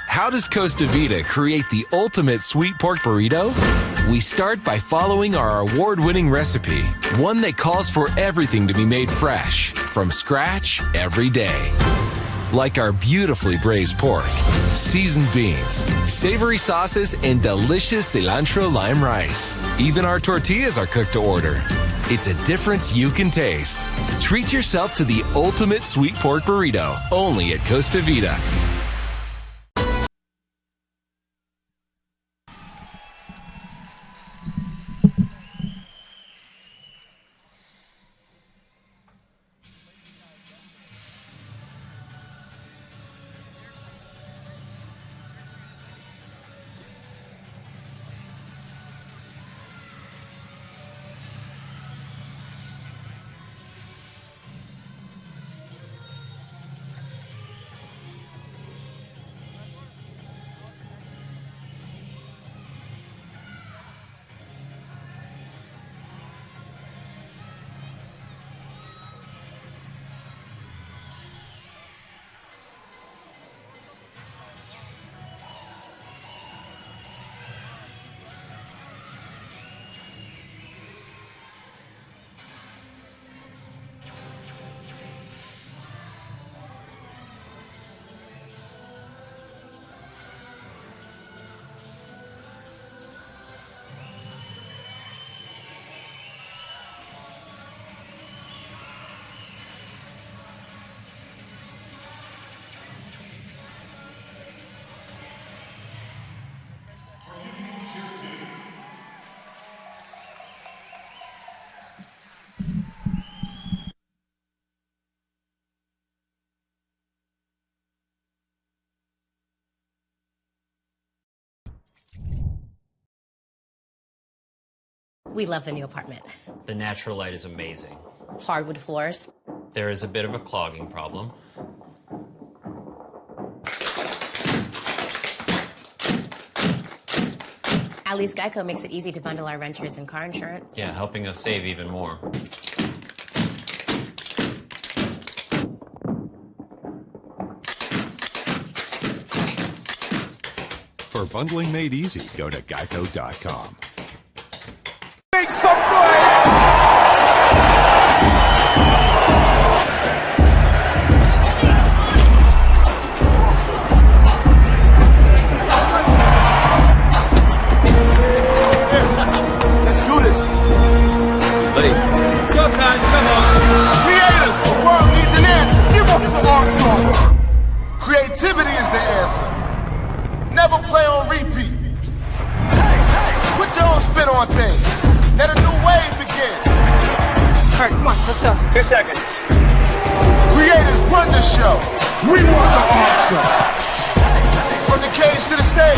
How does Costa Vida create the ultimate sweet pork burrito? We start by following our award-winning recipe, one that calls for everything to be made fresh, from scratch every day. Like our beautifully braised pork, seasoned beans, savory sauces, and delicious cilantro lime rice. Even our tortillas are cooked to order. It's a difference you can taste. Treat yourself to the ultimate sweet pork burrito, only at Costa Vida. We love the new apartment. The natural light is amazing. Hardwood floors. There is a bit of a clogging problem. At least Geico makes it easy to bundle our renters and car insurance. Yeah, helping us save even more. For bundling made easy, go to geico.com. Make some noise! Let's do this. Come on. Creative, the world needs an answer. Give us the answer. Creativity is the answer. Never play on repeat. Put your own spin on things. Let a new wave begin. All right, come on, let's go. 2 seconds. Creators run the show. We want the answer. From the cage to the stage.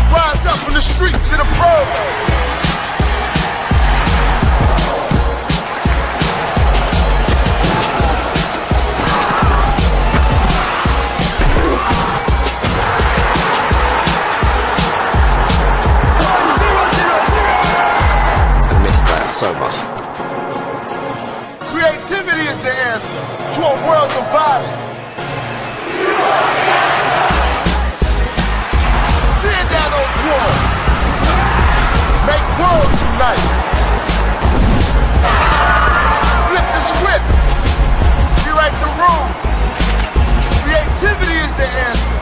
Rise up from the streets to the pros. So much. Creativity is the answer to a world divided. Tear down those walls. Make worlds unite. Flip the script. Rewrite the room. Creativity is the answer.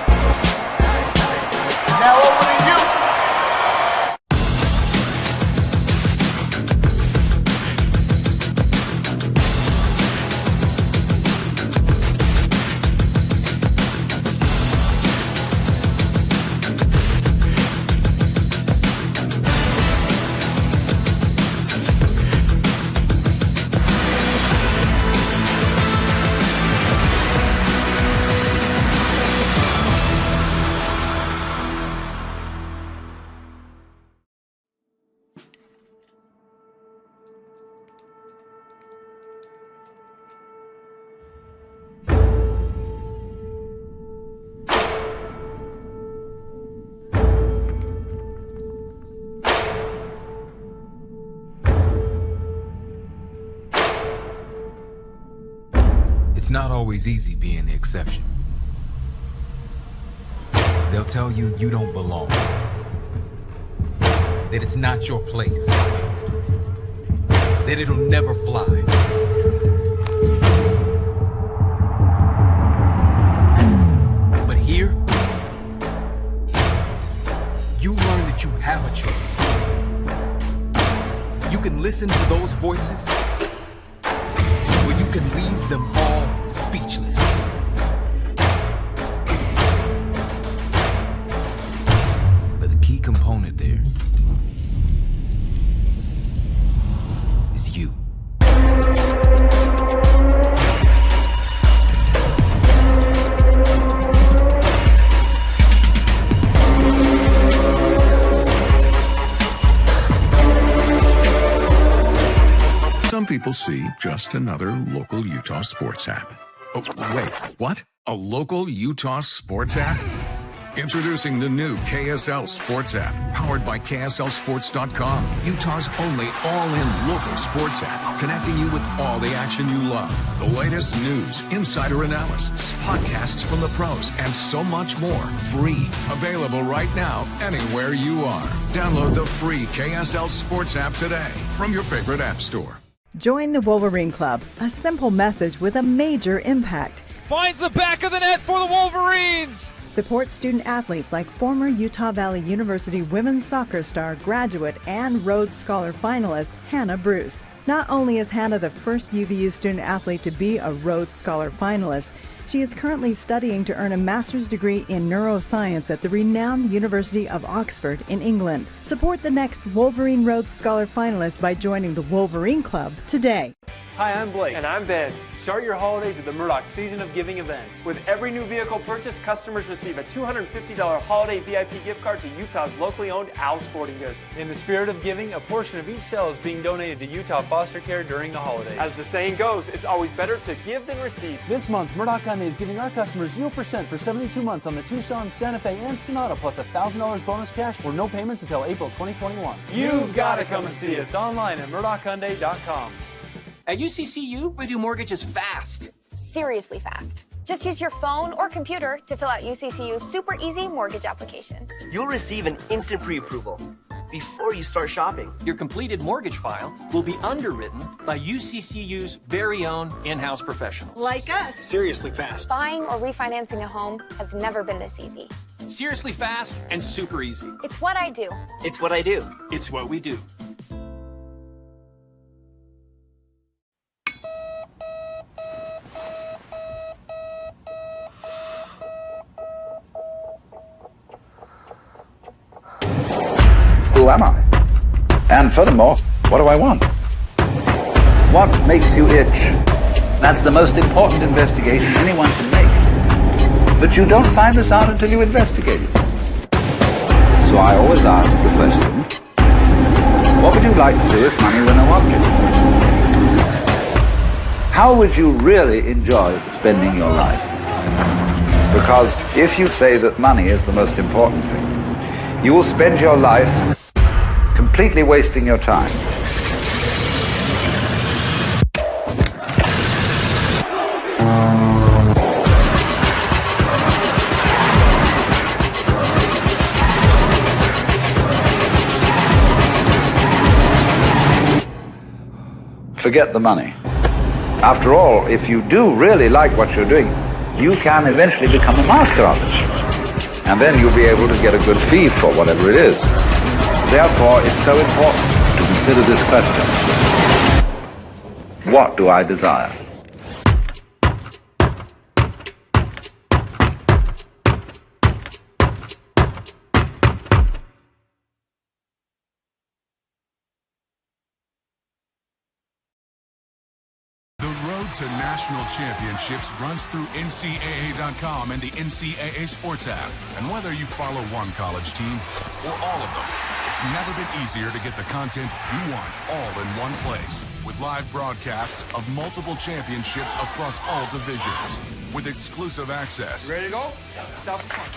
Now over to you. It's not always easy being the exception. They'll tell you you don't belong, that it's not your place, that it'll never fly. But here, you learn that you have a choice. You can listen to those voices, or you can leave them all speechless. But the key component there is you. Some people see just another local Utah sports app. Oh, wait, what? A local Utah sports app? Introducing the new KSL Sports app, powered by KSLSports.com, Utah's only all-in local sports app, connecting you with all the action you love. The latest news, insider analysis, podcasts from the pros, and so much more. Free. Available right now, anywhere you are. Download the free KSL Sports app today from your favorite app store. Join the Wolverine Club, a simple message with a major impact. Finds the back of the net for the Wolverines! Support student athletes like former Utah Valley University women's soccer star, graduate, and Rhodes Scholar finalist Hannah Bruce. Not only is Hannah the first UVU student athlete to be a Rhodes Scholar finalist, she is currently studying to earn a master's degree in neuroscience at the renowned University of Oxford in England. Support the next Wolverine Rhodes Scholar finalist by joining the Wolverine Club today. Hi, I'm Blake. And I'm Ben. Start your holidays at the Murdoch Season of Giving event. With every new vehicle purchase, customers receive a $250 holiday VIP gift card to Utah's locally owned Al Sporting Goods. In the spirit of giving, a portion of each sale is being donated to Utah foster care during the holidays. As the saying goes, it's always better to give than receive. This month, Murdoch Hyundai is giving our customers 0% for 72 months on the Tucson, Santa Fe, and Sonata, plus $1,000 bonus cash or no payments until April 2021. You've got to come and see us online at murdochhyundai.com. At UCCU, we do mortgages fast. Seriously fast. Just use your phone or computer to fill out UCCU's super easy mortgage application. You'll receive an instant pre-approval before you start shopping. Your completed mortgage file will be underwritten by UCCU's very own in-house professionals. Like us. Seriously fast. Buying or refinancing a home has never been this easy. Seriously fast and super easy. It's what I do. It's what I do. It's what we do. Who am I? And furthermore, what do I want? What makes you itch? That's the most important investigation anyone can make. But you don't find this out until you investigate it. So I always ask the question, what would you like to do if money were no object? How would you really enjoy spending your life? Because if you say that money is the most important thing, you will spend your life completely wasting your time. Forget the money. After all, if you do really like what you're doing, you can eventually become a master of it. And then you'll be able to get a good fee for whatever it is. Therefore, it's so important to consider this question. What do I desire? To national championships runs through NCAA.com and the NCAA Sports app. And whether you follow one college team or all of them, it's never been easier to get the content you want all in one place. With live broadcasts of multiple championships across all divisions. With exclusive access. Ready to go? Let's have some fun.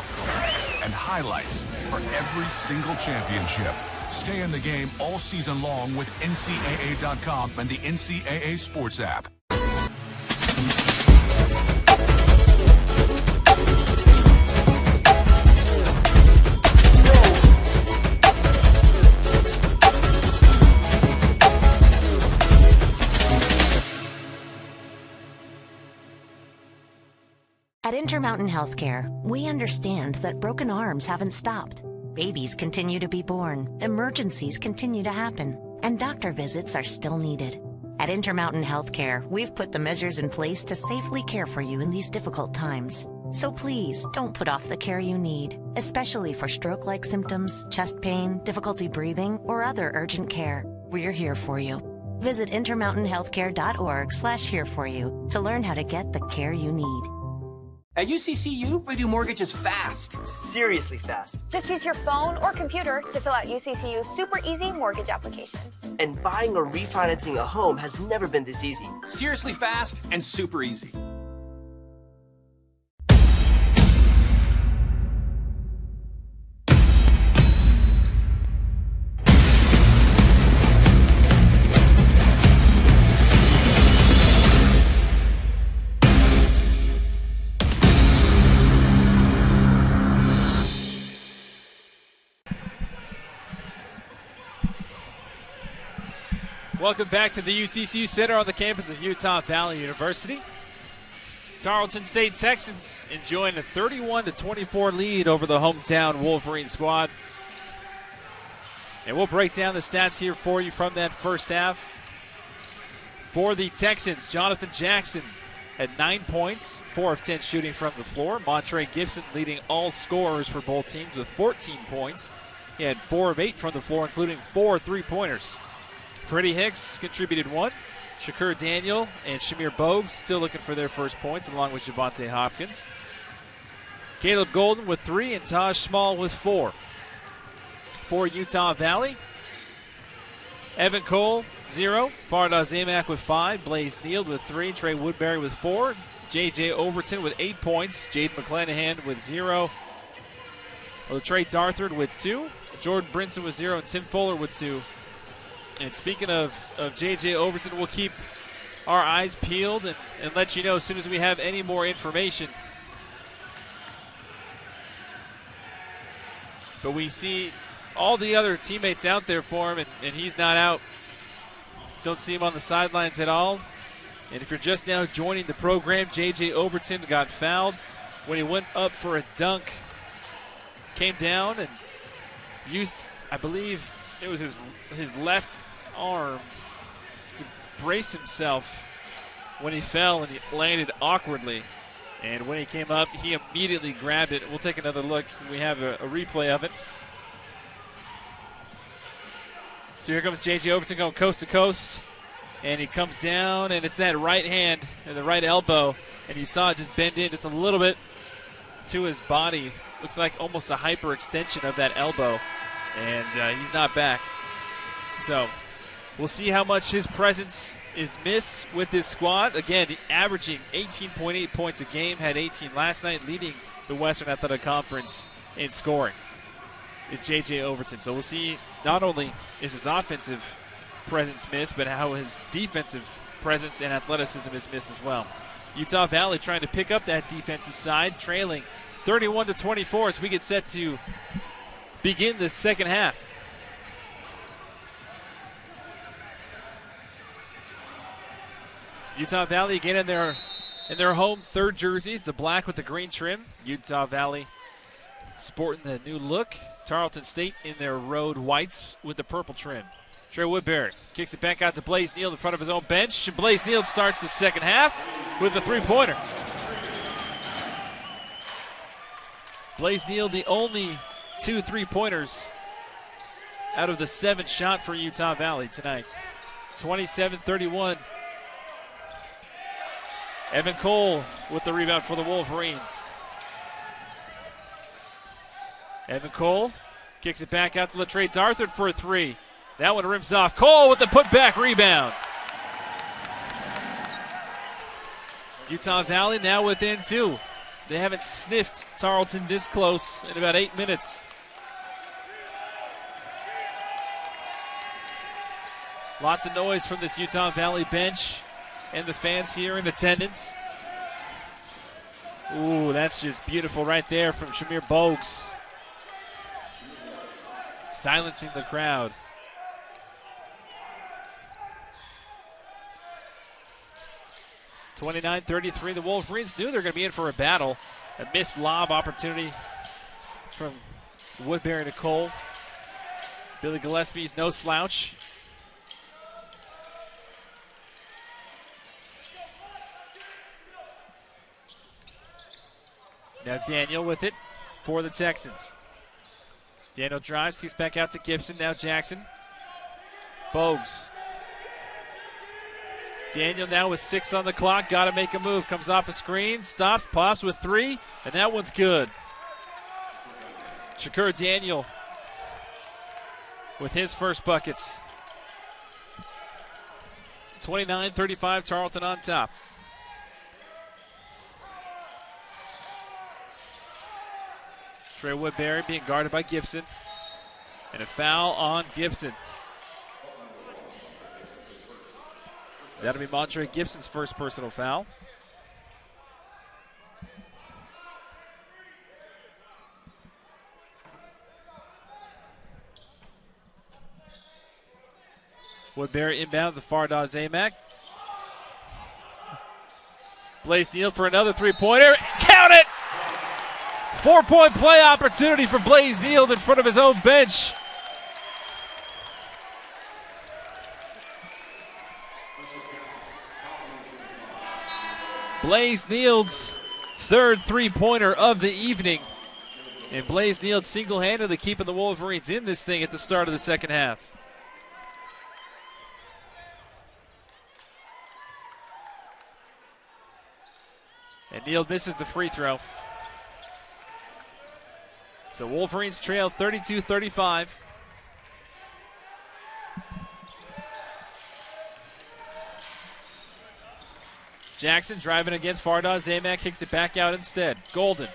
And highlights for every single championship. Stay in the game all season long with NCAA.com and the NCAA Sports app. At Intermountain Healthcare, we understand that broken arms haven't stopped. Babies continue to be born, emergencies continue to happen, and doctor visits are still needed. At Intermountain Healthcare, we've put the measures in place to safely care for you in these difficult times. So please, don't put off the care you need, especially for stroke-like symptoms, chest pain, difficulty breathing, or other urgent care. We're here for you. Visit intermountainhealthcare.org/here-for-you to learn how to get the care you need. At UCCU, we do mortgages fast. Seriously fast. Just use your phone or computer to fill out UCCU's super easy mortgage application. And buying or refinancing a home has never been this easy. Seriously fast and super easy. Welcome back to the UCCU Center on the campus of Utah Valley University. Tarleton State Texans enjoying a 31-24 lead over the hometown Wolverine squad. And we'll break down the stats here for you from that first half. For the Texans, Jonathan Jackson had 9 points, 4 of 10 shooting from the floor. Montre Gibson leading all scorers for both teams with 14 points. He had 4 of 8 from the floor, including 4 3-pointers. Freddie Hicks contributed 1. Shakur Daniel and Shamir Bogues still looking for their first points, along with Javante Hopkins. Caleb Golden with 3 and Taj Small with 4. For Utah Valley, Evan Cole, 0. Fardaws Amack with 5. Blaze Neal with 3. Trey Woodbury with 4. J.J. Overton with 8 points. Jaden McClanahan with 0. Trey Darthard with 2. Jordan Brinson with 0. And Tim Fuller with 2. And speaking of J.J. Overton, we'll keep our eyes peeled and let you know as soon as we have any more information. But we see all the other teammates out there for him, and he's not out. Don't see him on the sidelines at all. And if you're just now joining the program, J.J. Overton got fouled when he went up for a dunk. Came down and used, I believe it was his left arm to brace himself when he fell, and he landed awkwardly. And when he came up, he immediately grabbed it. We'll take another look. We have a replay of it. So here comes J.J. Overton going coast to coast. And he comes down, and it's that right hand and the right elbow. And you saw it just bend in just a little bit to his body. Looks like almost a hyperextension of that elbow. And he's not back. So we'll see how much his presence is missed with this squad. Again, averaging 18.8 points a game, had 18 last night, leading the Western Athletic Conference in scoring, is J.J. Overton. So we'll see not only is his offensive presence missed, but how his defensive presence and athleticism is missed as well. Utah Valley trying to pick up that defensive side, trailing 31-24 as we get set to begin the second half. Utah Valley again in their home third jerseys, the black with the green trim. Utah Valley sporting the new look. Tarleton State in their road whites with the purple trim. Trey Woodbury kicks it back out to Blaze Neal in front of his own bench. Blaze Neal starts the second half with a three-pointer. Blaze Neal, the only 2 3-pointers out of the 7 shot for Utah Valley tonight. 27-31. Evan Cole with the rebound for the Wolverines. Evan Cole kicks it back out to Latrey Darthard for a 3. That one rims off. Cole with the putback rebound. Utah Valley now within 2. They haven't sniffed Tarleton this close in about 8 minutes. Lots of noise from this Utah Valley bench and the fans here in attendance. Ooh, that's just beautiful right there from Shamir Bogues. Silencing the crowd. (29-33). The Wolverines knew they were going to be in for a battle. A missed lob opportunity from Woodbury to Cole. Billy Gillespie's no slouch. Now Daniel with it for the Texans. Daniel drives, kicks back out to Gibson. Now Jackson. Bogues. Daniel now with 6 on the clock. Got to make a move. Comes off a screen. Stops. Pops with 3. And that one's good. Shakur Daniel with his first buckets. 29-35. Tarleton on top. Trey Woodbury being guarded by Gibson. And a foul on Gibson. That'll be Montre Gibson's first personal foul. Woodbury inbounds to Fardaws Amack. Blaze Neal for another three-pointer. Count it! 4-point play opportunity for Blaze Neal in front of his own bench. Blaze Neal's third three-pointer of the evening. And Blaze Neal single-handedly keeping the Wolverines in this thing at the start of the second half. And Neal misses the free throw. So Wolverines trail 32-35. Jackson driving against Fardaws. Zamak kicks it back out instead. Golden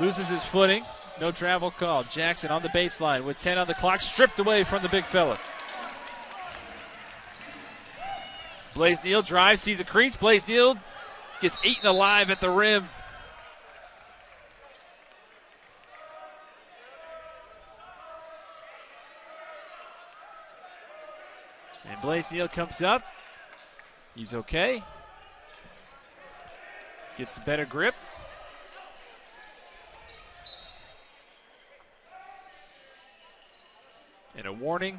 loses his footing. No travel call. Jackson on the baseline with 10 on the clock, stripped away from the big fella. Blaze Neal drives, sees a crease. Blaze Neal gets eaten alive at the rim. And Blaze Neal comes up. He's okay. Gets the better grip. And a warning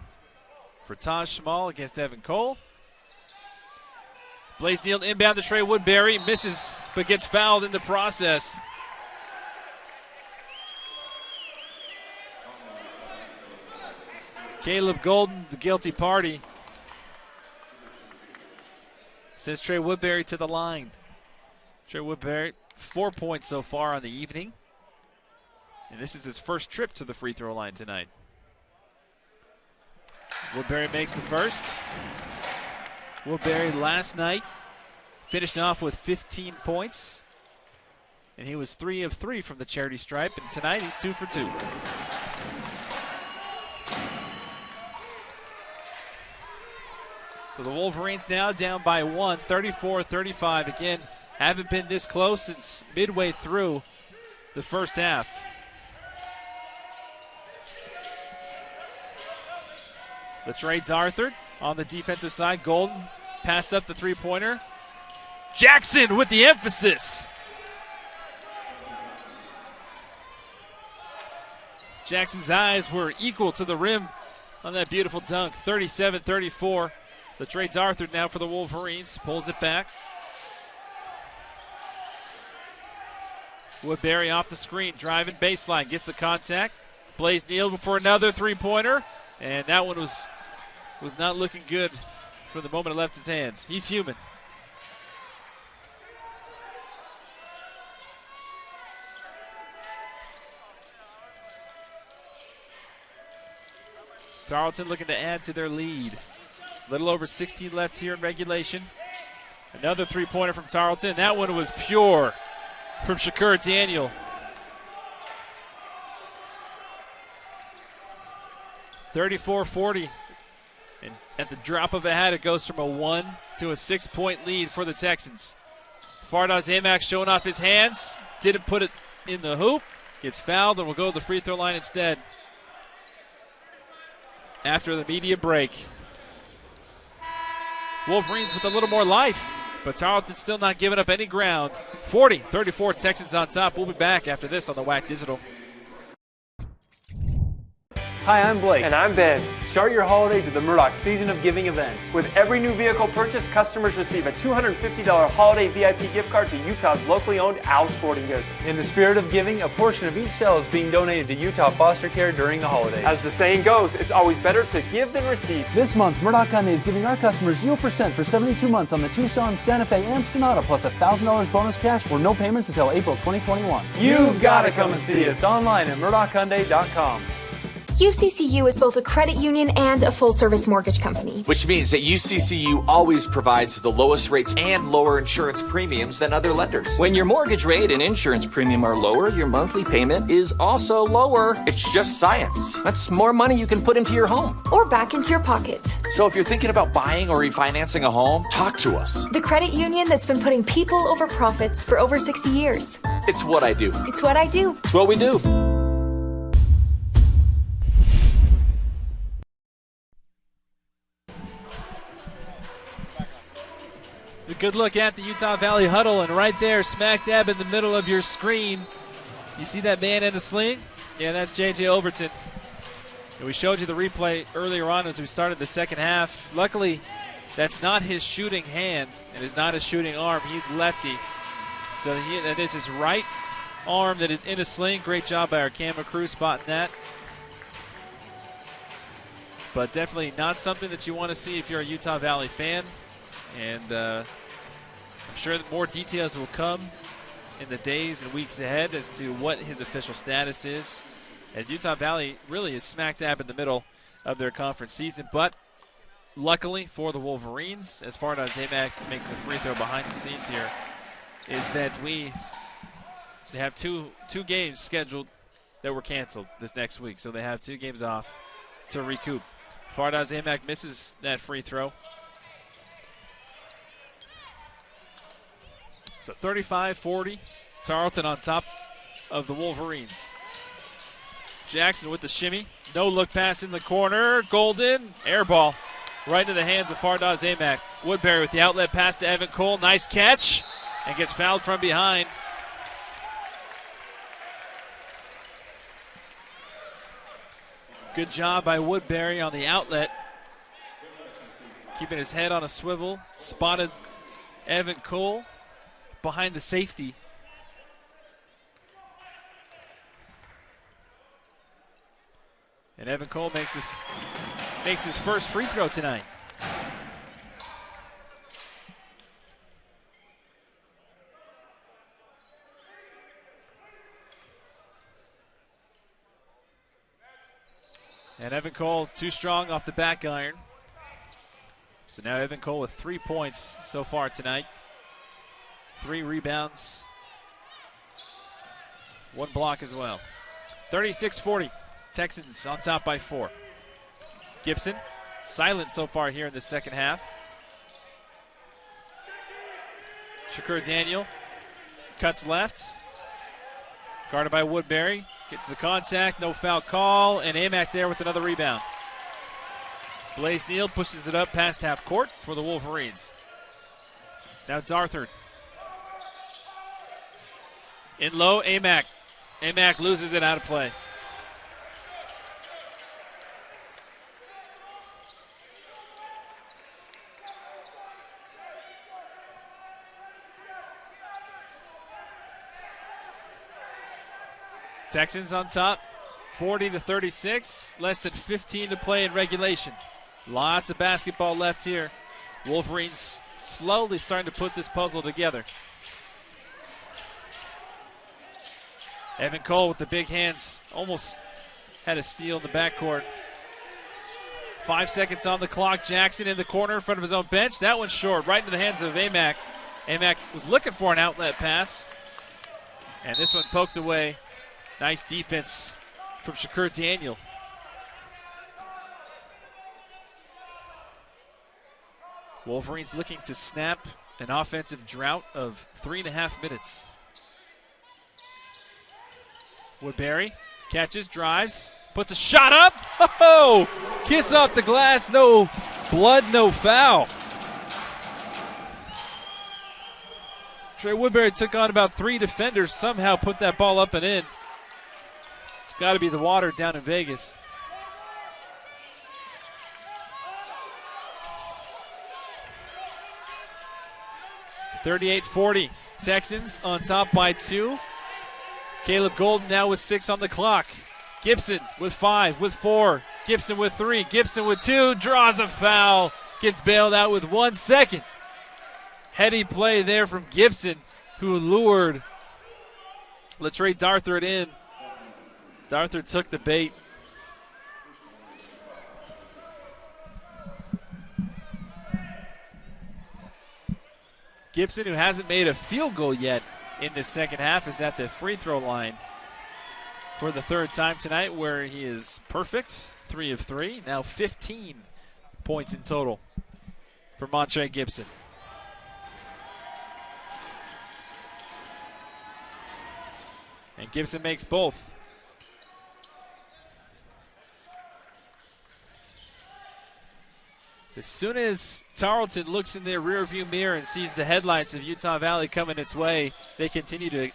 for Taj Small against Evan Cole. Blaze Neal inbound to Trey Woodbury. Misses, but gets fouled in the process. Caleb Golden, the guilty party. Sends Trey Woodbury to the line. Trey Woodbury, 4 points so far on the evening. And this is his first trip to the free throw line tonight. Woodbury makes the first. Woodbury last night finished off with 15 points. And he was 3 of 3 from the charity stripe. And tonight he's 2 for 2. So the Wolverines now down by 1, 34-35. Again, haven't been this close since midway through the first half. LaTrey Darthard on the defensive side. Golden passed up the three-pointer. Jackson with the emphasis. Jackson's eyes were equal to the rim on that beautiful dunk. 37-34. LaTrey Darthard now for the Wolverines. Pulls it back. Woodbury off the screen. Driving baseline. Gets the contact. Blaze Neal for another three-pointer. And that one was not looking good for the moment it left his hands. He's human. Tarleton looking to add to their lead. A little over 16 left here in regulation. Another three-pointer from Tarleton. That one was pure from Shakur Daniel. (34-40). And at the drop of a hat, it goes from a 1 to a 6-point lead for the Texans. Fardaws Zamak showing off his hands. Didn't put it in the hoop. Gets fouled and will go to the free throw line instead after the media break. Wolverines with a little more life, but Tarleton still not giving up any ground. 40-34, Texans on top. We'll be back after this on the WAC Digital. Hi, I'm Blake. And I'm Ben. Start your holidays at the Murdoch Season of Giving event. With every new vehicle purchase, customers receive a $250 holiday VIP gift card to Utah's locally owned Al Sporting Goods. In the spirit of giving, a portion of each sale is being donated to Utah Foster Care during the holidays. As the saying goes, it's always better to give than receive. This month, Murdoch Hyundai is giving our customers 0% for 72 months on the Tucson, Santa Fe, and Sonata, plus $1,000 bonus cash or no payments until April 2021. You've got to come and see us online at murdochhyundai.com. UCCU is both a credit union and a full-service mortgage company. Which means that UCCU always provides the lowest rates and lower insurance premiums than other lenders. When your mortgage rate and insurance premium are lower, your monthly payment is also lower. It's just science. That's more money you can put into your home. Or back into your pocket. So if you're thinking about buying or refinancing a home, talk to us. The credit union that's been putting people over profits for over 60 years. It's what I do. It's what I do. It's what we do. A good look at the Utah Valley huddle, and right there, smack dab in the middle of your screen, you see that man in a sling? Yeah, that's J.J. Overton. And we showed you the replay earlier on as we started the second half. Luckily, that's not his shooting hand and is not his shooting arm. He's lefty. So that is his right arm that is in a sling. Great job by our camera crew spotting that. But definitely not something that you want to see if you're a Utah Valley fan. And I'm sure that more details will come in the days and weeks ahead as to what his official status is, as Utah Valley really is smack dab in the middle of their conference season. But luckily for the Wolverines, as Fardaz Amac makes the free throw behind the scenes here, is that they have two games scheduled that were canceled this next week. So they have 2 games off to recoup. Fardaz Amac misses that free throw. So 35-40, Tarleton on top of the Wolverines. Jackson with the shimmy. No look pass in the corner. Golden, air ball right into the hands of Fardaz Amac. Woodbury with the outlet pass to Evan Cole. Nice catch, and gets fouled from behind. Good job by Woodbury on the outlet. Keeping his head on a swivel. Spotted Evan Cole behind the safety. And Evan Cole makes his first free throw tonight. And Evan Cole too strong off the back iron. So now Evan Cole with 3 points so far tonight. 3 rebounds. 1 block as well. 36-40. Texans on top by 4. Gibson, silent so far here in the second half. Shakur Daniel cuts left. Guarded by Woodbury. Gets the contact, no foul call, and Amac there with another rebound. Blaze Neal pushes it up past half court for the Wolverines. Now Darthard. In low, Amac. Amac loses it out of play. Texans on top, 40-36. Less than 15 to play in regulation. Lots of basketball left here. Wolverines slowly starting to put this puzzle together. Evan Cole with the big hands. Almost had a steal in the backcourt. 5 seconds on the clock. Jackson in the corner in front of his own bench. That one's short, right into the hands of Amac. Amac was looking for an outlet pass. And this one poked away. Nice defense from Shakur Daniel. Wolverines looking to snap an offensive drought of 3.5 minutes. Woodbury catches, drives, puts a shot up. Oh, kiss off the glass, no blood, no foul. Trey Woodbury took on about 3 defenders, somehow put that ball up and in. It's got to be the water down in Vegas. (38-40). Texans on top by 2. Caleb Golden now with 6 on the clock. Gibson with 5, with 4. Gibson with 3. Gibson with 2. Draws a foul. Gets bailed out with 1 second. Heady play there from Gibson, who lured Latrey Darthard in. Darthard took the bait. Gibson, who hasn't made a field goal yet in the second half, is at the free throw line for the 3rd time tonight, where he is perfect, 3 of 3. Now 15 points in total for Montre Gibson. And Gibson makes both. As soon as Tarleton looks in their rearview mirror and sees the headlights of Utah Valley coming its way, they continue to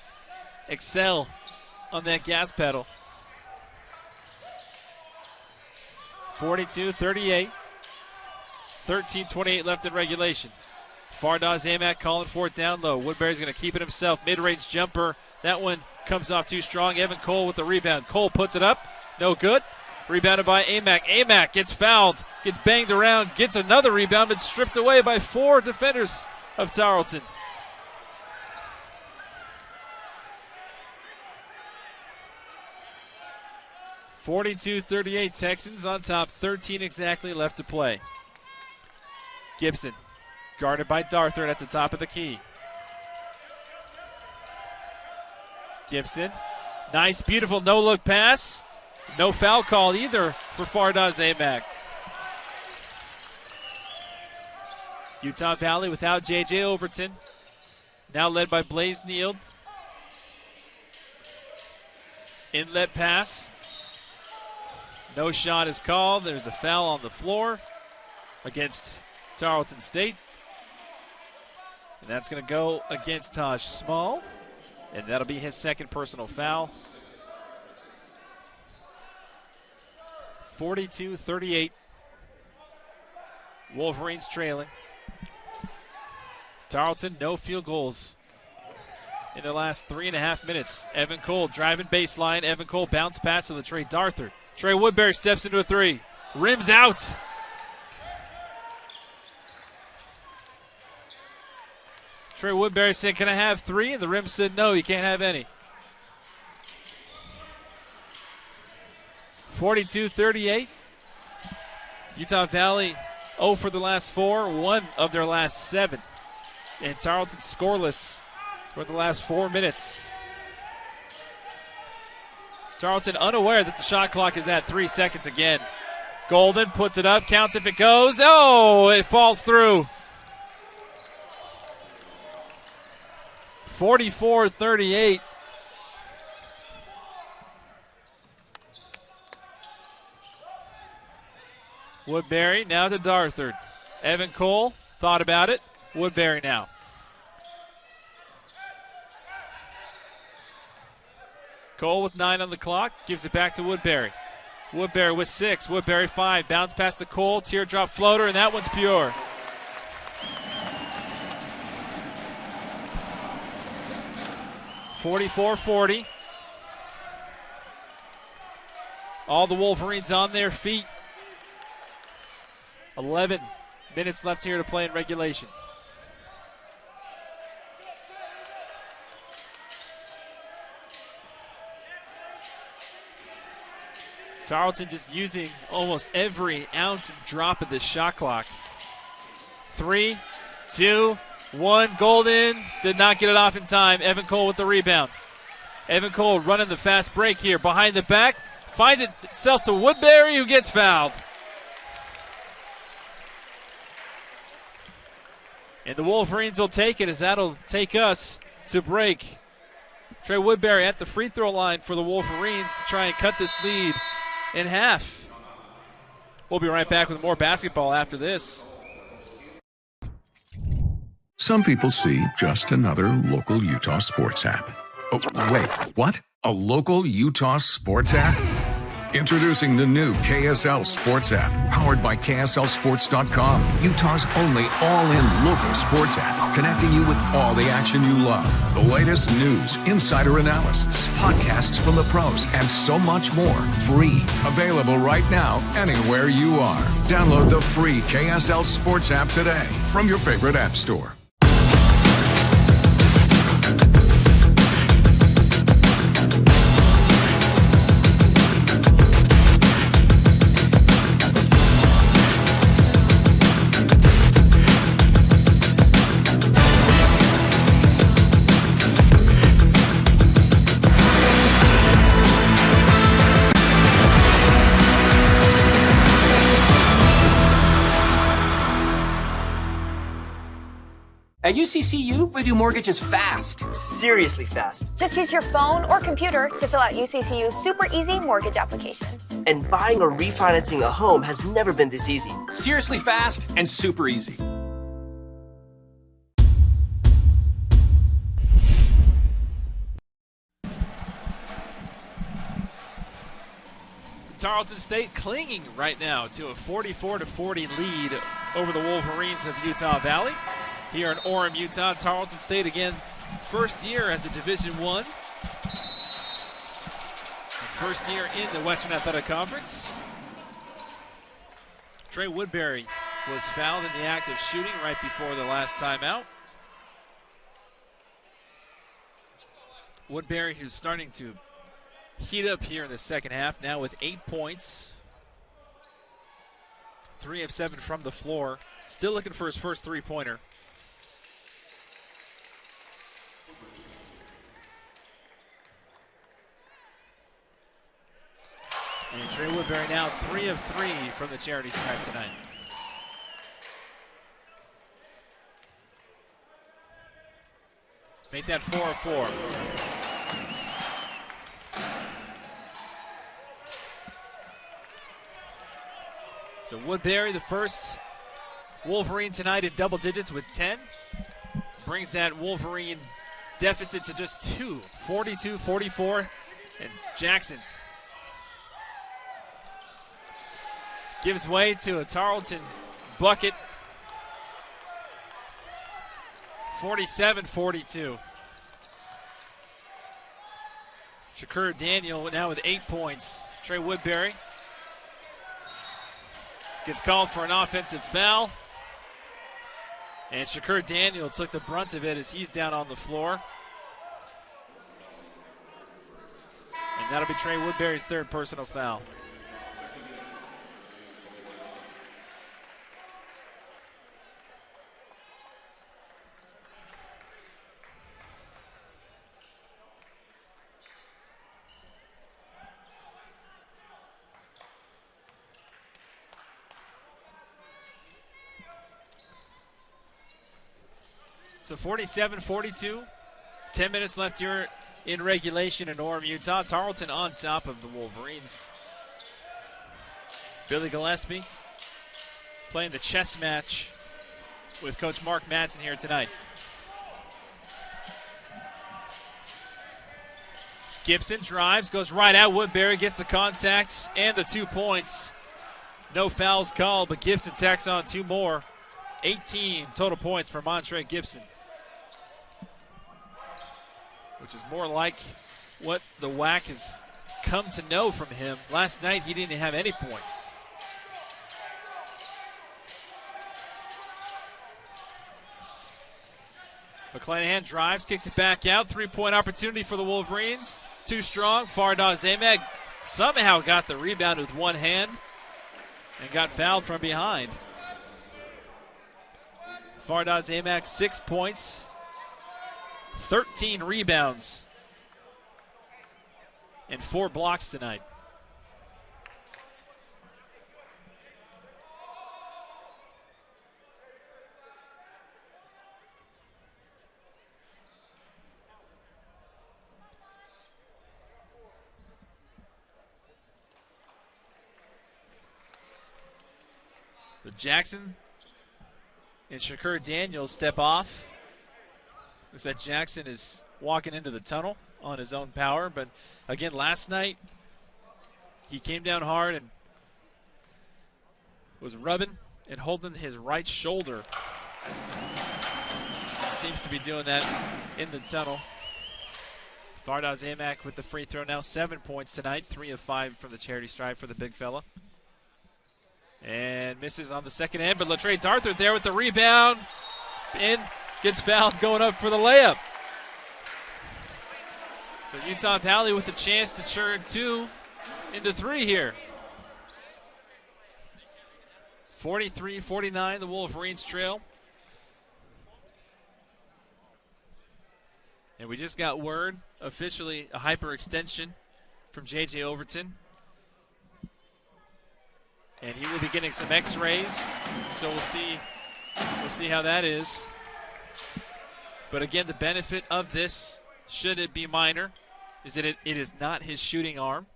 excel on that gas pedal. 42-38. 13:28 left in regulation. Fardaz Amac calling for it down low. Woodbury's going to keep it himself. Mid-range jumper. That one comes off too strong. Evan Cole with the rebound. Cole puts it up. No good. Rebounded by Amac. Amac gets fouled, gets banged around, gets another rebound, but stripped away by 4 defenders of Tarleton. 42-38, Texans on top, 13 exactly left to play. Gibson guarded by Darthard at the top of the key. Gibson, nice, beautiful no-look pass. No foul call either for Fardaz Amac. Utah Valley without J.J. Overton. Now led by Blaze Neal. Inlet pass. No shot is called. There's a foul on the floor against Tarleton State. And that's going to go against Taj Small. And that'll be his second personal foul. 42-38. Wolverines trailing. Tarleton, no field goals in the last 3.5 minutes. Evan Cole driving baseline. Evan Cole bounce pass to the Trey Darthard. Trey Woodbury steps into a three. Rims out. Trey Woodbury said, "Can I have three?" And the rim said, "No, you can't have any." 42-38. Utah Valley 0 for the last 4, 1 of their last 7. And Tarleton scoreless for the last 4 minutes. Tarleton unaware that the shot clock is at 3 seconds again. Golden puts it up, counts if it goes. Oh, it falls through. 44-38. Woodbury now to Darthard. Evan Cole thought about it. Woodbury now. Cole with 9 on the clock. Gives it back to Woodbury. Woodbury with 6. Woodbury 5. Bounce pass to Cole. Teardrop floater, and that one's pure. (44-40). All the Wolverines on their feet. 11 minutes left here to play in regulation. Tarleton just using almost every ounce and drop of this shot clock. 3, 2, 1. Golden did not get it off in time. Evan Cole with the rebound. Evan Cole running the fast break here. Behind the back. Finds itself to Woodbury, who gets fouled. And the Wolverines will take it, as that'll take us to break. Trey Woodbury at the free throw line for the Wolverines to try and cut this lead in half. We'll be right back with more basketball after this. Some people see just another local Utah sports app. Oh, wait, what? A local Utah sports app? Introducing the new KSL Sports app, powered by KSLSports.com, Utah's only all-in local sports app, connecting you with all the action you love. The latest news, insider analysis, podcasts from the pros, and so much more. Free. Available right now, anywhere you are. Download the free KSL Sports app today from your favorite app store. At UCCU, we do mortgages fast. Seriously fast. Just use your phone or computer to fill out UCCU's super easy mortgage application. And buying or refinancing a home has never been this easy. Seriously fast and super easy. Tarleton State clinging right now to a 44-40 lead over the Wolverines of Utah Valley. Here in Orem, Utah, Tarleton State again, first year as a Division I. First year in the Western Athletic Conference. Trey Woodbury was fouled in the act of shooting right before the last timeout. Woodbury, who's starting to heat up here in the second half, now with 8 points. 3 of 7 from the floor. Still looking for his first three-pointer. And Trey Woodbury now 3 of 3 from the charity stripe tonight. Make that 4 of 4. So Woodbury, the first Wolverine tonight in double digits with 10. Brings that Wolverine deficit to just 2, 42-44. And Jackson gives way to a Tarleton bucket. 47-42. Shakur Daniel now with 8 points. Trey Woodbury gets called for an offensive foul. And Shakur Daniel took the brunt of it as he's down on the floor. And that'll be Trey Woodbury's third personal foul. So 47-42, 10 minutes left here in regulation in Orem, Utah. Tarleton on top of the Wolverines. Billy Gillespie playing the chess match with Coach Mark Madsen here tonight. Gibson drives, goes right at Woodbury, gets the contact and the 2 points. No fouls called, but Gibson tacks on 2 more. 18 total points for Montre Gibson, which is more like what the WAC has come to know from him. Last night, he didn't have any points. McClanahan drives, kicks it back out. 3-point opportunity for the Wolverines. Too strong. Fardaz Amag somehow got the rebound with one hand and got fouled from behind. Fardaz Amag, 6 points. 13 rebounds and 4 blocks tonight. So Jackson and Shakur Daniels step off. Looks like Jackson is walking into the tunnel on his own power. But again, last night, he came down hard and was rubbing and holding his right shoulder. Seems to be doing that in the tunnel. Fardaz Amak with the free throw now. 7 points tonight. 3 of 5 from the charity stripe for the big fella. And misses on the second end, but Latrey Darthur there with the rebound. And gets fouled going up for the layup. So Utah Valley with a chance to turn 2 into 3 here. 43-49, the Wolverines trail. And we just got word, officially a hyperextension from J.J. Overton. And he will be getting some x-rays, so we'll see how that is. But again, the benefit of this, should it be minor, is that it is not his shooting arm.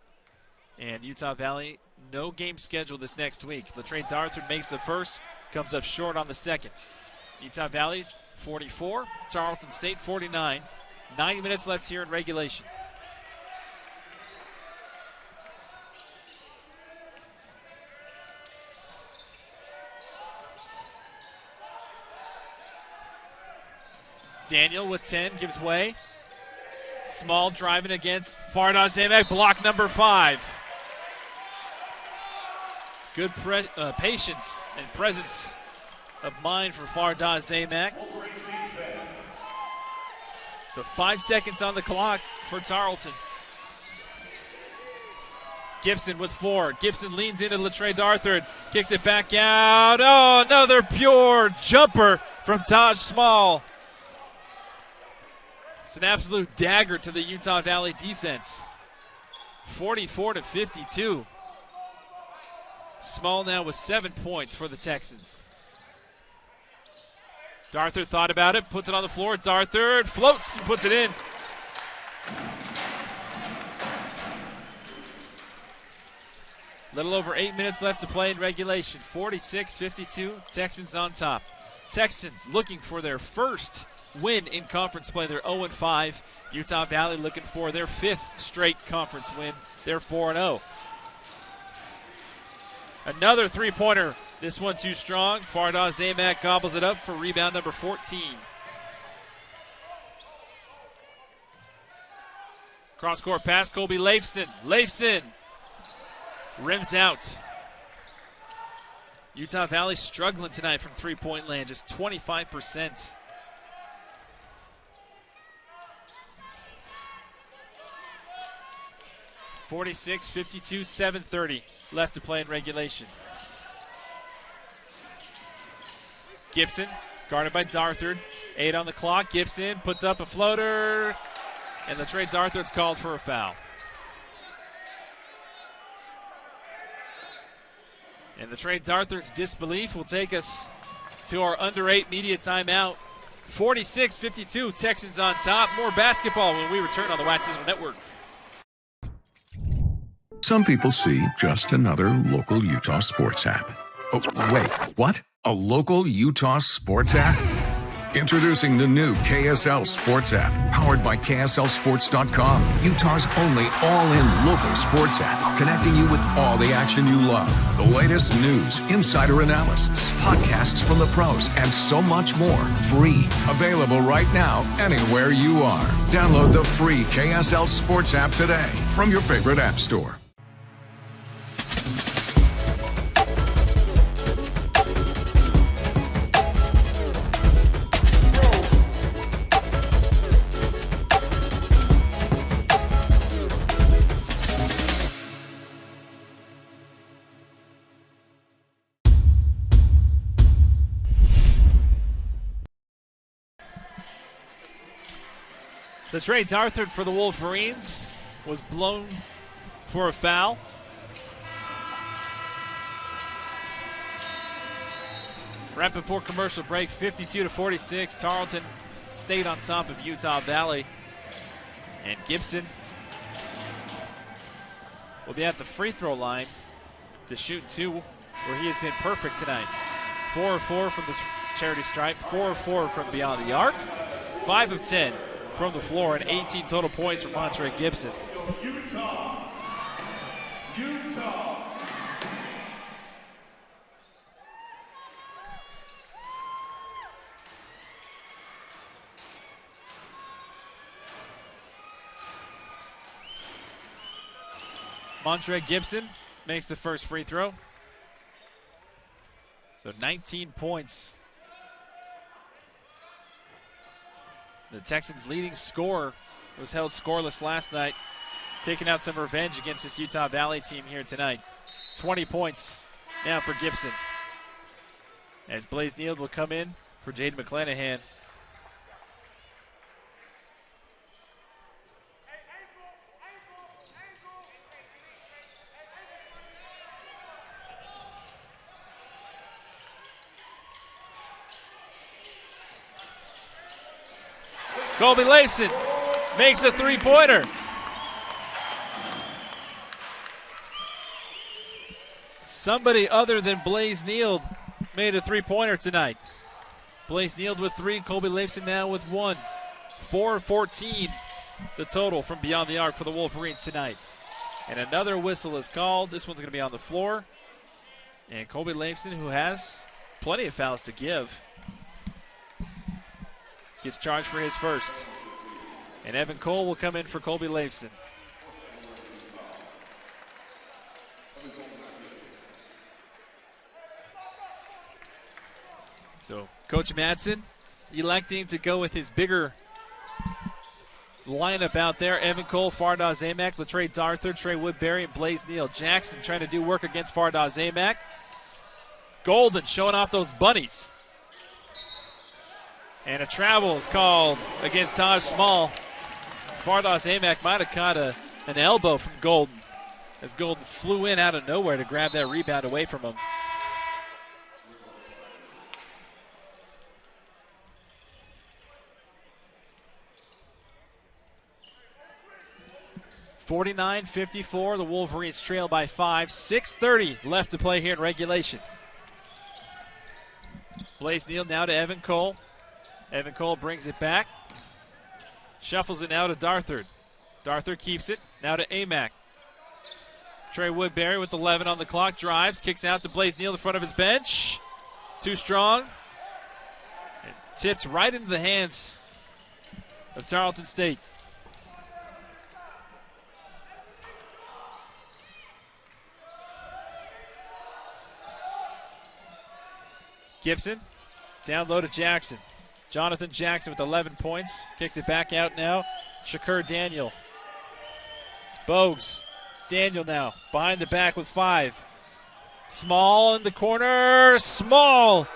And Utah Valley, no game scheduled this next week. Latrey Darthur makes the first, comes up short on the second. Utah Valley 44, Tarleton State 49. 90 minutes left here in regulation. Daniel with 10 gives way. Small driving against Fardaz Amak, block number 5. Good patience and presence of mind for Fardaz Amak. So 5 seconds on the clock for Tarleton. Gibson with 4. Gibson leans into Latrey Darthard, kicks it back out. Oh, another pure jumper from Taj Small. It's an absolute dagger to the Utah Valley defense. 44-52. Small now with 7 points for the Texans. Darthard thought about it, puts it on the floor. Darthard floats and puts it in. Little over 8 minutes left to play in regulation. 46-52, Texans on top. Texans looking for their first win in conference play. They're 0-5. Utah Valley looking for their 5th straight conference win. They're 4-0. Another three-pointer. This one too strong. Fardaw Zamak gobbles it up for rebound number 14. Cross-court pass, Colby Leifson. Leifson rims out. Utah Valley struggling tonight from three-point land, just 25%. (46-52), 7:30 left to play in regulation. Gibson guarded by Darthard. 8 on the clock. Gibson puts up a floater, and Latrey Darthard's called for a foul. And Latrey Darthard's disbelief will take us to our under 8 media timeout. 46-52, Texans on top. More basketball when we return on the WAC Digital Network. Some people see just another local Utah sports app. Oh, wait, what? A local Utah sports app? Introducing the new KSL Sports app, powered by KSLSports.com, Utah's only all-in local sports app, connecting you with all the action you love, the latest news, insider analysis, podcasts from the pros, and so much more. Free. Available right now, anywhere you are. Download the free KSL Sports app today from your favorite app store. Latrey Darthard for the Wolverines was blown for a foul. Right before commercial break, 52-46, Tarleton stayed on top of Utah Valley. And Gibson will be at the free throw line to shoot 2, where he has been perfect tonight. 4 of 4 from the charity stripe, 4 of 4 from beyond the arc, 5 of 10 from the floor, and 18 total points from Montre Gibson. Utah. Montre Gibson makes the first free throw. So 19 points. The Texans' leading scorer was held scoreless last night, taking out some revenge against this Utah Valley team here tonight. 20 points now for Gibson, as Blaze Neal will come in for Jaden McClanahan. Colby Leifson makes a three-pointer. Somebody other than Blaze Neal made a three-pointer tonight. Blaze Neal with 3, Colby Leifson now with 1. 4 of 14 the total from beyond the arc for the Wolverines tonight. And another whistle is called. This one's going to be on the floor. And Colby Leifson, who has plenty of fouls to give, gets charged for his first. And Evan Cole will come in for Colby Leifson. So Coach Madsen electing to go with his bigger lineup out there. Evan Cole, Fardaws Amack, Latrey Darthur, Trey Woodbury, and Blaze Neal. Jackson trying to do work against Fardaws Amack. Golden showing off those bunnies. And a travel is called against Taj Small. Fardaws Amack might have caught an elbow from Golden as Golden flew in out of nowhere to grab that rebound away from him. (49-54), the Wolverines trail by 5. 6:30 left to play here in regulation. Blaze Neal now to Evan Cole. Evan Cole brings it back. Shuffles it now to Darthur. Darthur keeps it. Now to Amack. Trey Woodbury with 11 on the clock. Drives. Kicks out to Blaze Neal in front of his bench. Too strong. And tipped right into the hands of Tarleton State. Gibson. Down low to Jackson. Jonathan Jackson with 11 points. Kicks it back out now. Shakur Daniel. Bogues. Daniel now. Behind the back with 5. Small in the corner. Small.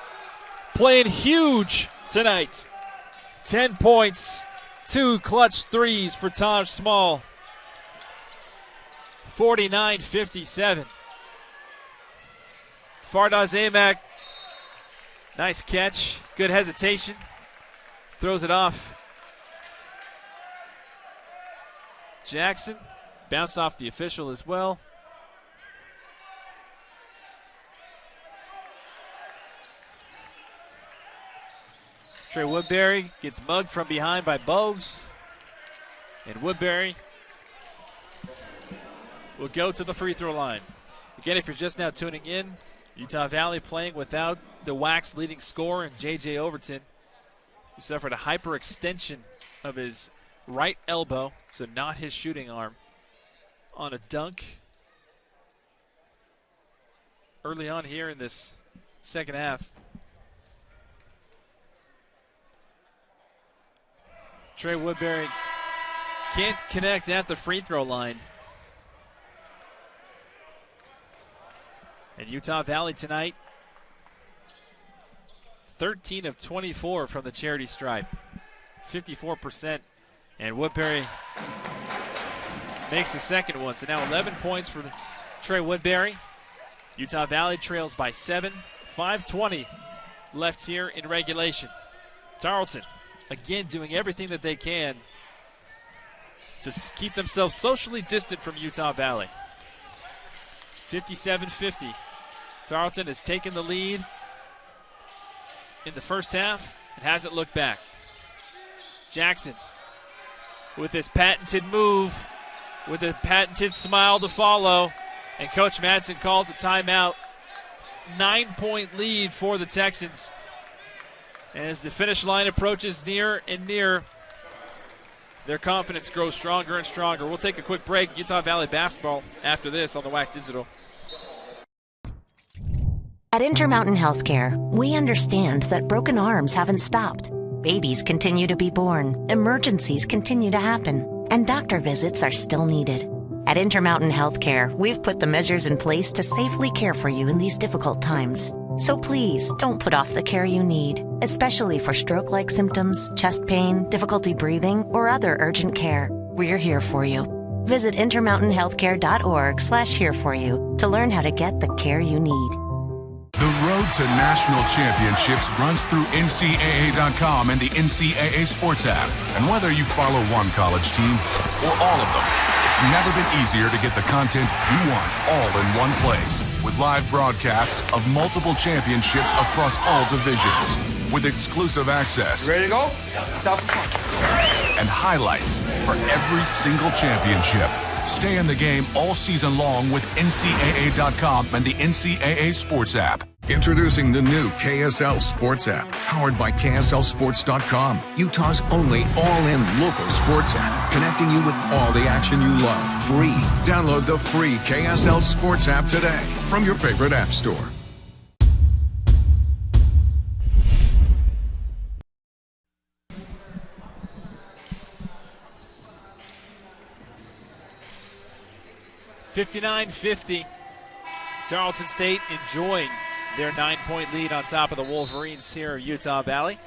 Playing huge tonight. 10 points. 2 clutch threes for Taj Small. 49-57. Fardaws Amack. Nice catch. Good hesitation. Throws it off. Jackson bounced off the official as well. Trey Woodbury gets mugged from behind by Bogues. And Woodbury will go to the free throw line. Again, if you're just now tuning in, Utah Valley playing without the WAC's leading scorer in J.J. Overton, who suffered a hyperextension of his right elbow, so not his shooting arm, on a dunk early on here in this second half. Trey Woodbury can't connect at the free throw line. And Utah Valley tonight, 13 of 24 from the charity stripe, 54%. And Woodbury makes the second one. So now 11 points for Trey Woodbury. Utah Valley trails by 7. 5:20 left here in regulation. Tarleton, again, doing everything that they can to keep themselves socially distant from Utah Valley. 57-50. Tarleton has taken the lead in the first half and hasn't looked back. Jackson with his patented move, with a patented smile to follow, and Coach Madsen calls a timeout. 9-point lead for the Texans. And as the finish line approaches nearer and nearer, their confidence grows stronger and stronger. We'll take a quick break. Utah Valley basketball after this on the WAC Digital. At Intermountain Healthcare, we understand that broken arms haven't stopped. Babies continue to be born, emergencies continue to happen, and doctor visits are still needed. At Intermountain Healthcare, we've put the measures in place to safely care for you in these difficult times. So please don't put off the care you need, especially for stroke-like symptoms, chest pain, difficulty breathing, or other urgent care. We're here for you. Visit intermountainhealthcare.org/here4you to learn how to get the care you need. The road to national championships runs through NCAA.com and the NCAA Sports app. And whether you follow one college team or all of them, it's never been easier to get the content you want all in one place. With live broadcasts of multiple championships across all divisions. With exclusive access. Ready to go? Let's have some fun. And highlights for every single championship. Stay in the game all season long with NCAA.com and the NCAA Sports app. Introducing the new KSL Sports app, powered by KSLSports.com, Utah's only all-in local sports app, connecting you with all the action you love. Free. Download the free KSL Sports app today from your favorite app store. 59-50. Tarleton State enjoying their 9-point lead on top of the Wolverines here at Utah Valley.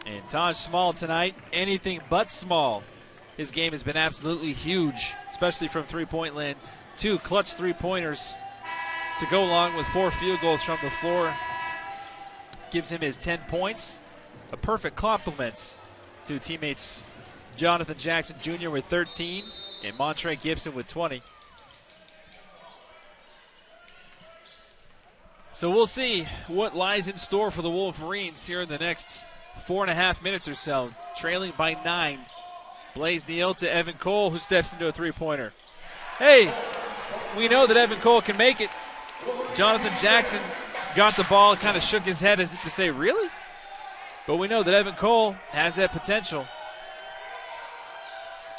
And Taj Small tonight, anything but small. His game has been absolutely huge, especially from three-point land. 2 clutch three-pointers to go along with 4 field goals from the floor. Gives him his 10 points. A perfect complement to teammates Jonathan Jackson Jr. with 13 and Montre Gibson with 20. So we'll see what lies in store for the Wolverines here in the next 4.5 minutes or so. Trailing by 9. Blaze Neal to Evan Cole, who steps into a three-pointer. Hey, we know that Evan Cole can make it. Jonathan Jackson got the ball and kind of shook his head as if to say, really? But we know that Evan Cole has that potential.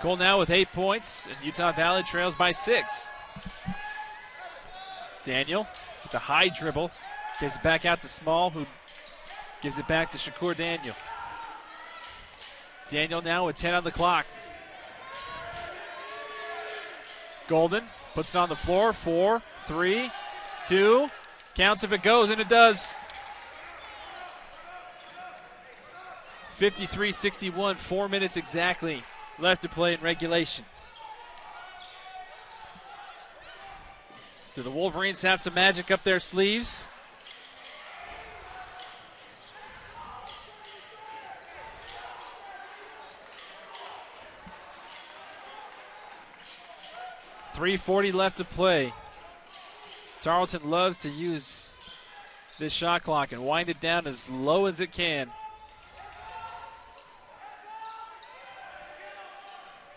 Cole now with 8 points, and Utah Valley trails by 6. Daniel with the high dribble, gives it back out to Small, who gives it back to Shakur Daniel. Daniel now with 10 on the clock. Golden puts it on the floor. 4, 3, 2. Counts if it goes, and it does. 53-61, 4 minutes exactly left to play in regulation. Do the Wolverines have some magic up their sleeves? .340 left to play. Tarleton loves to use this shot clock and wind it down as low as it can.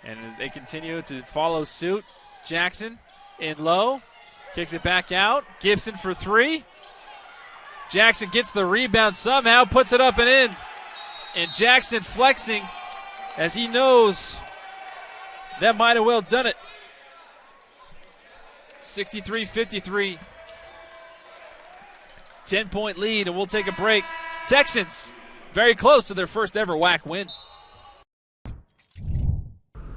And as they continue to follow suit, Jackson in low, kicks it back out. Gibson for 3. Jackson gets the rebound somehow, puts it up and in. And Jackson flexing as he knows that might have well done it. 63-53. 10-point lead, and we'll take a break. Texans very close to their first ever WAC win.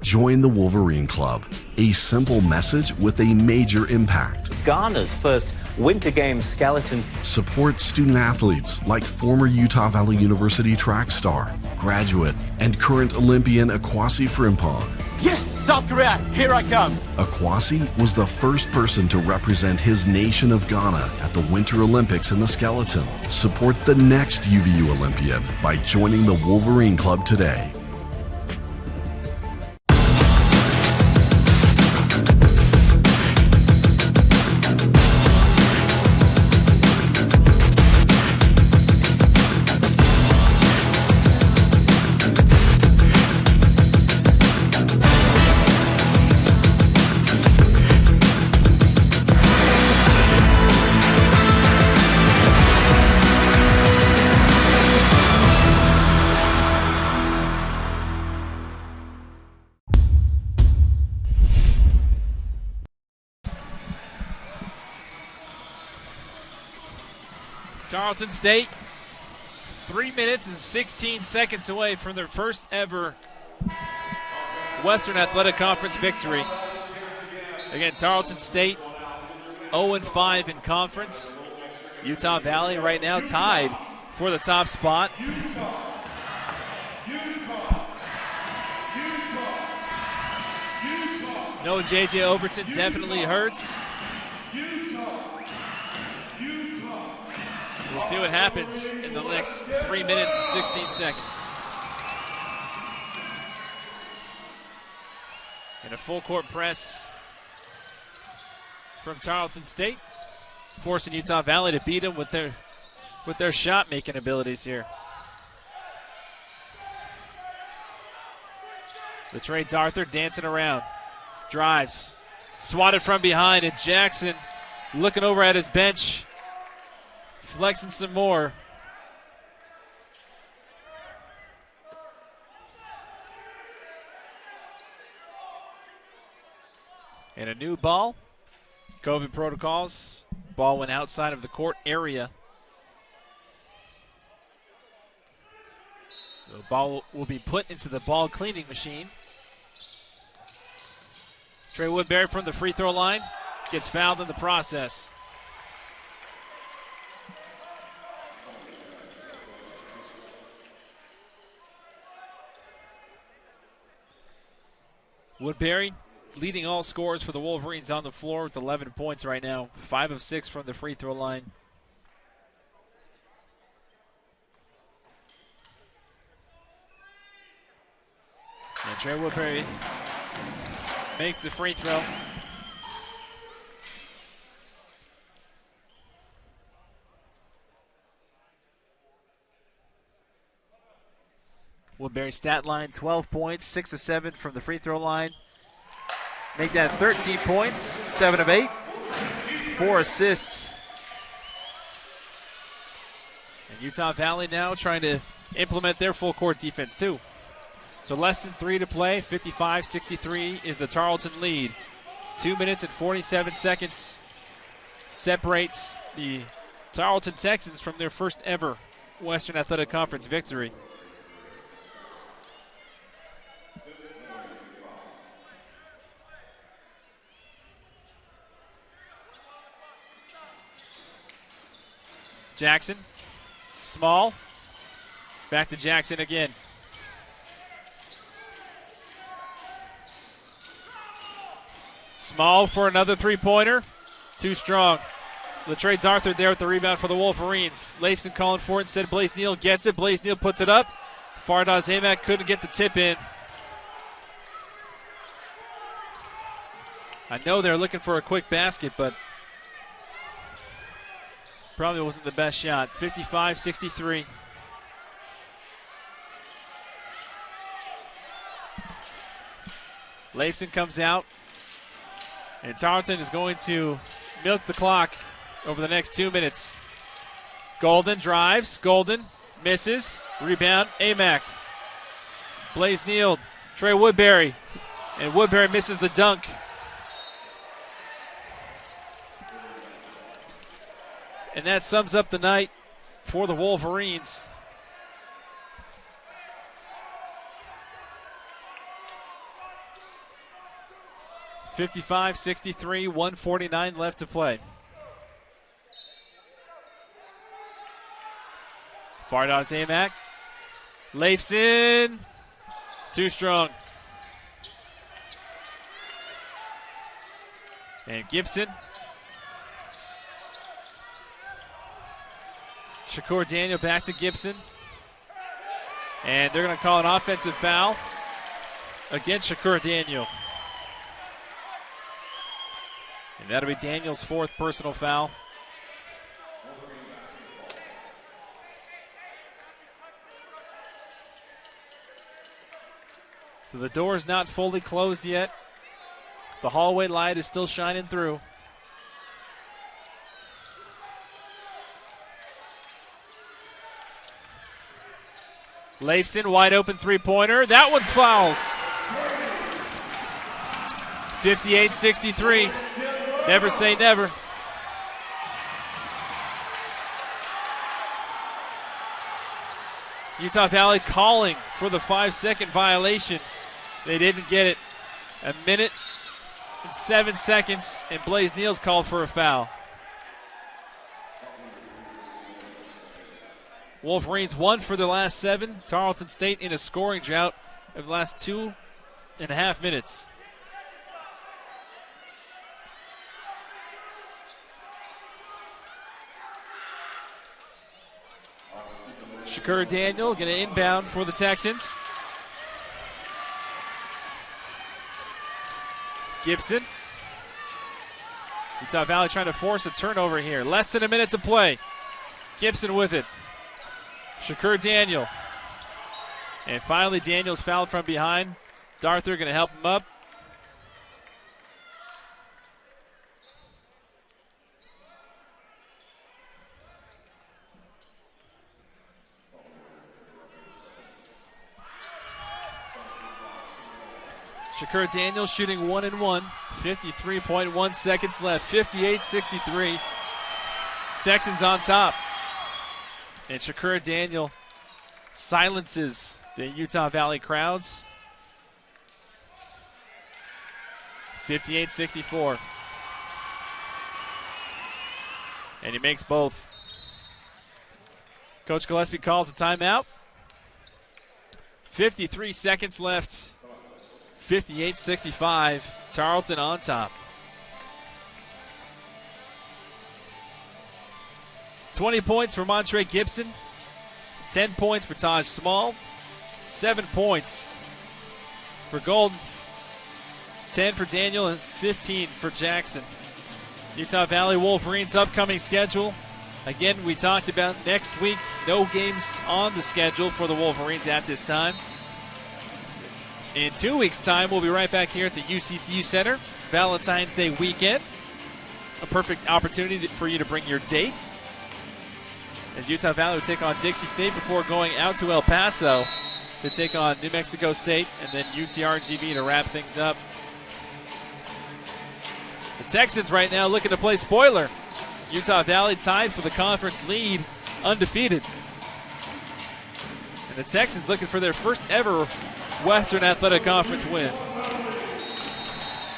Join the Wolverine Club. A simple message with a major impact. Ghana's first Winter Games skeleton. Support student athletes like former Utah Valley University track star, graduate, and current Olympian Akwasi Frimpong. Yes, South Korea, here I come. Akwasi was the first person to represent his nation of Ghana at the Winter Olympics in the skeleton. Support the next UVU Olympian by joining the Wolverine Club today. Tarleton State, 3 minutes and 16 seconds away from their first ever Western Athletic Conference victory. Again, Tarleton State 0-5 in conference. Utah Valley right now tied for the top spot. No J.J. Overton definitely hurts. We'll see what happens in the next 3 minutes and 16 seconds. And a full court press from Tarleton State, forcing Utah Valley to beat them with their shot making abilities here. The Trades Arthur dancing around, drives, swatted from behind, and Jackson looking over at his bench, flexing some more. And a new ball. COVID protocols. Ball went outside of the court area. The ball will be put into the ball cleaning machine. Trey Woodbury from the free throw line gets fouled in the process. Woodbury leading all scorers for the Wolverines on the floor with 11 points right now. 5 of 6 from the free throw line. And Trey Woodbury makes the free throw. Woodbury's stat line, 12 points, 6 of 7 from the free throw line. Make that 13 points, 7 of 8, 4 assists. And Utah Valley now trying to implement their full court defense too. So less than 3 to play, 55-63 is the Tarleton lead. 2 minutes and 47 seconds separates the Tarleton Texans from their first ever Western Athletic Conference victory. Jackson, Small, back to Jackson again. Small for another three-pointer, too strong. Latrey Darthard there with the rebound for the Wolverines. Leifson calling for it instead. Blaze Neal gets it. Blaze Neal puts it up. Fardaws Amack couldn't get the tip in. I know they're looking for a quick basket, but probably wasn't the best shot. 55-63. Leifson comes out. And Tarleton is going to milk the clock over the next 2 minutes. Golden drives. Golden misses. Rebound. Amack. Blaze Neal. Trey Woodbury. And Woodbury misses the dunk. And that sums up the night for the Wolverines. (55-63), 1:49 left to play. Fardaws Amack. Leifson. Too strong. And Gibson. Shakur Daniel back to Gibson. And they're going to call an offensive foul against Shakur Daniel. And that'll be Daniel's 4th personal foul. So the door is not fully closed yet. The hallway light is still shining through. Leifson, wide open three-pointer. That one's fouls. 58-63. Never say never. Utah Valley calling for the 5-second violation. They didn't get it. 1 minute and 7 seconds, and Blaze Neal's called for a foul. Wolverines won for the last 7. Tarleton State in a scoring drought of the last 2.5 minutes. Shakur Daniel going to inbound for the Texans. Gibson. Utah Valley trying to force a turnover here. Less than a minute to play. Gibson with it. Shakur Daniel. And finally Daniel's fouled from behind. Darthard going to help him up. Shakur Daniel shooting 1 and 1. 53.1 seconds left. 58-63. Texans on top. And Shakur Daniel silences the Utah Valley crowds. 58-64. And he makes both. Coach Gillespie calls a timeout. 53 seconds left. 58-65. Tarleton on top. 20 points for Montre Gibson. 10 points for Taj Small. 7 points for Golden. 10 for Daniel and 15 for Jackson. Utah Valley Wolverines upcoming schedule. Again, we talked about next week. No games on the schedule for the Wolverines at this time. In 2 weeks' time, we'll be right back here at the UCCU Center. Valentine's Day weekend. A perfect opportunity for you to bring your date. As Utah Valley will take on Dixie State before going out to El Paso to take on New Mexico State and then UTRGV to wrap things up. The Texans right now looking to play spoiler. Utah Valley tied for the conference lead, undefeated. And the Texans looking for their first ever Western Athletic Conference win.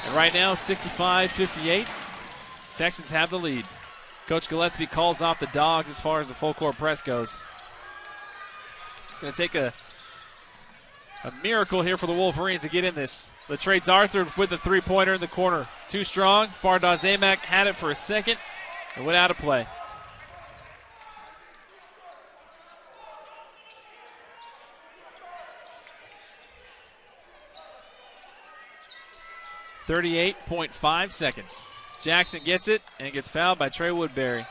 And right now, 65-58. Texans have the lead. Coach Gillespie calls off the Dogs as far as the full court press goes. It's going to take a miracle here for the Wolverines to get in this. Latrey Darthur with the three-pointer in the corner. Too strong. Fardaz Amak had it for a second and went out of play. .5 seconds. Jackson gets it and gets fouled by Trey Woodbury.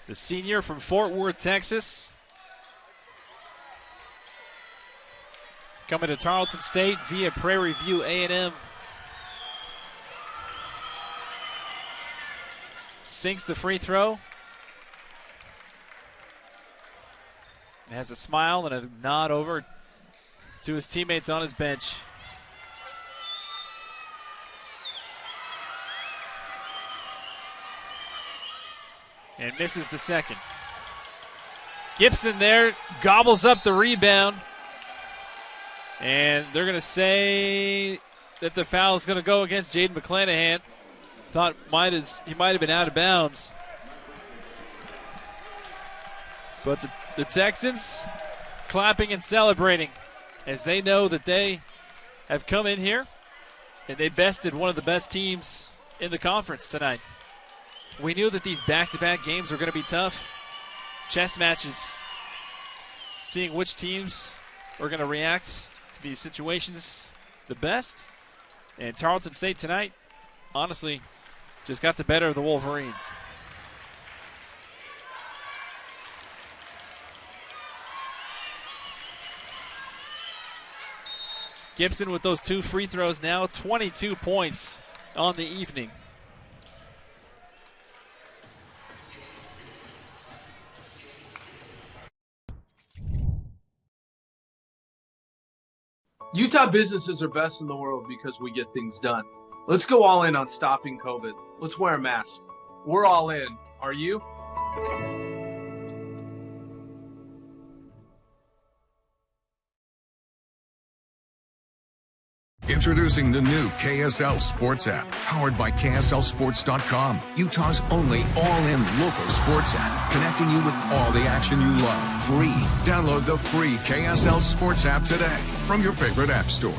The senior from Fort Worth, Texas. Coming to Tarleton State via Prairie View A&M. Sinks the free throw. Has a smile and a nod over to his teammates on his bench. And misses the second. Gibson there gobbles up the rebound. And they're going to say that the foul is going to go against Jaden McClanahan. Thought he might have been out of bounds. But the Texans clapping and celebrating as they know that they have come in here and they bested one of the best teams in the conference tonight. We knew that these back-to-back games were going to be tough. Chess matches, seeing which teams are going to react to these situations the best. And Tarleton State tonight, honestly, just got the better of the Wolverines. Gibson with those 2 free throws now, 22 points on the evening. Utah businesses are best in the world because we get things done. Let's go all in on stopping COVID. Let's wear a mask. We're all in. Are you? Introducing the new KSL Sports app, powered by KSLSports.com. Utah's only all-in local sports app, connecting you with all the action you love. Free. Download the free KSL Sports app today from your favorite app store.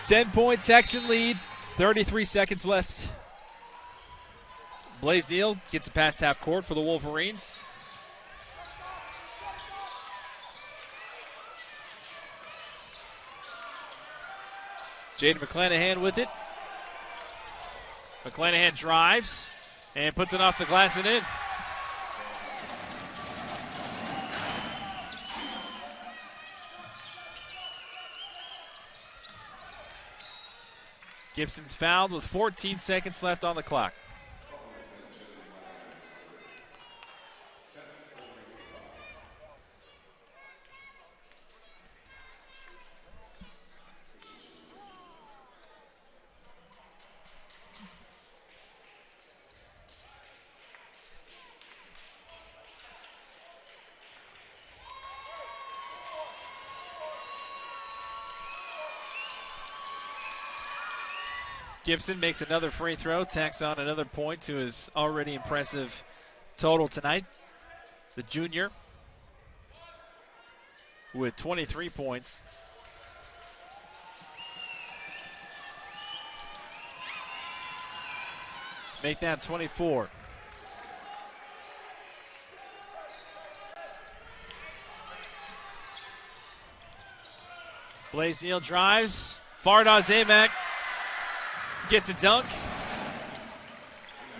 Ten-point Texan lead, 33 seconds left. Blaze Neal gets it past half court for the Wolverines. Jaden McClanahan with it. McClanahan drives and puts it off the glass and in. Gibson's fouled with 14 seconds left on the clock. Gibson makes another free throw, tacks on another point to his already impressive total tonight. The junior with 23 points. Make that 24. Blaze Neal drives. Fardaws Amac gets a dunk.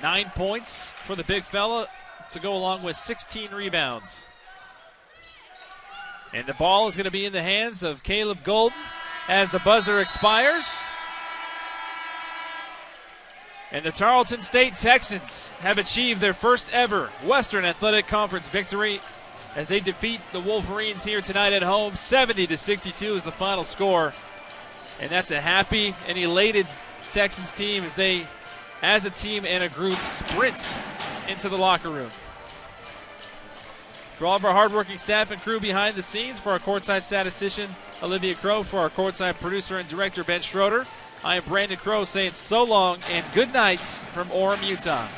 9 points for the big fella to go along with 16 rebounds. And the ball is going to be in the hands of Caleb Golden as the buzzer expires. And the Tarleton State Texans have achieved their first ever Western Athletic Conference victory as they defeat the Wolverines here tonight at home. 70-62 is the final score. And that's a happy and elated Texans team as they, as a team and a group, sprint into the locker room. For all of our hardworking staff and crew behind the scenes, for our courtside statistician Olivia Crow, for our courtside producer and director Ben Schroeder, I am Brandon Crow saying so long and good night from Orem, Utah.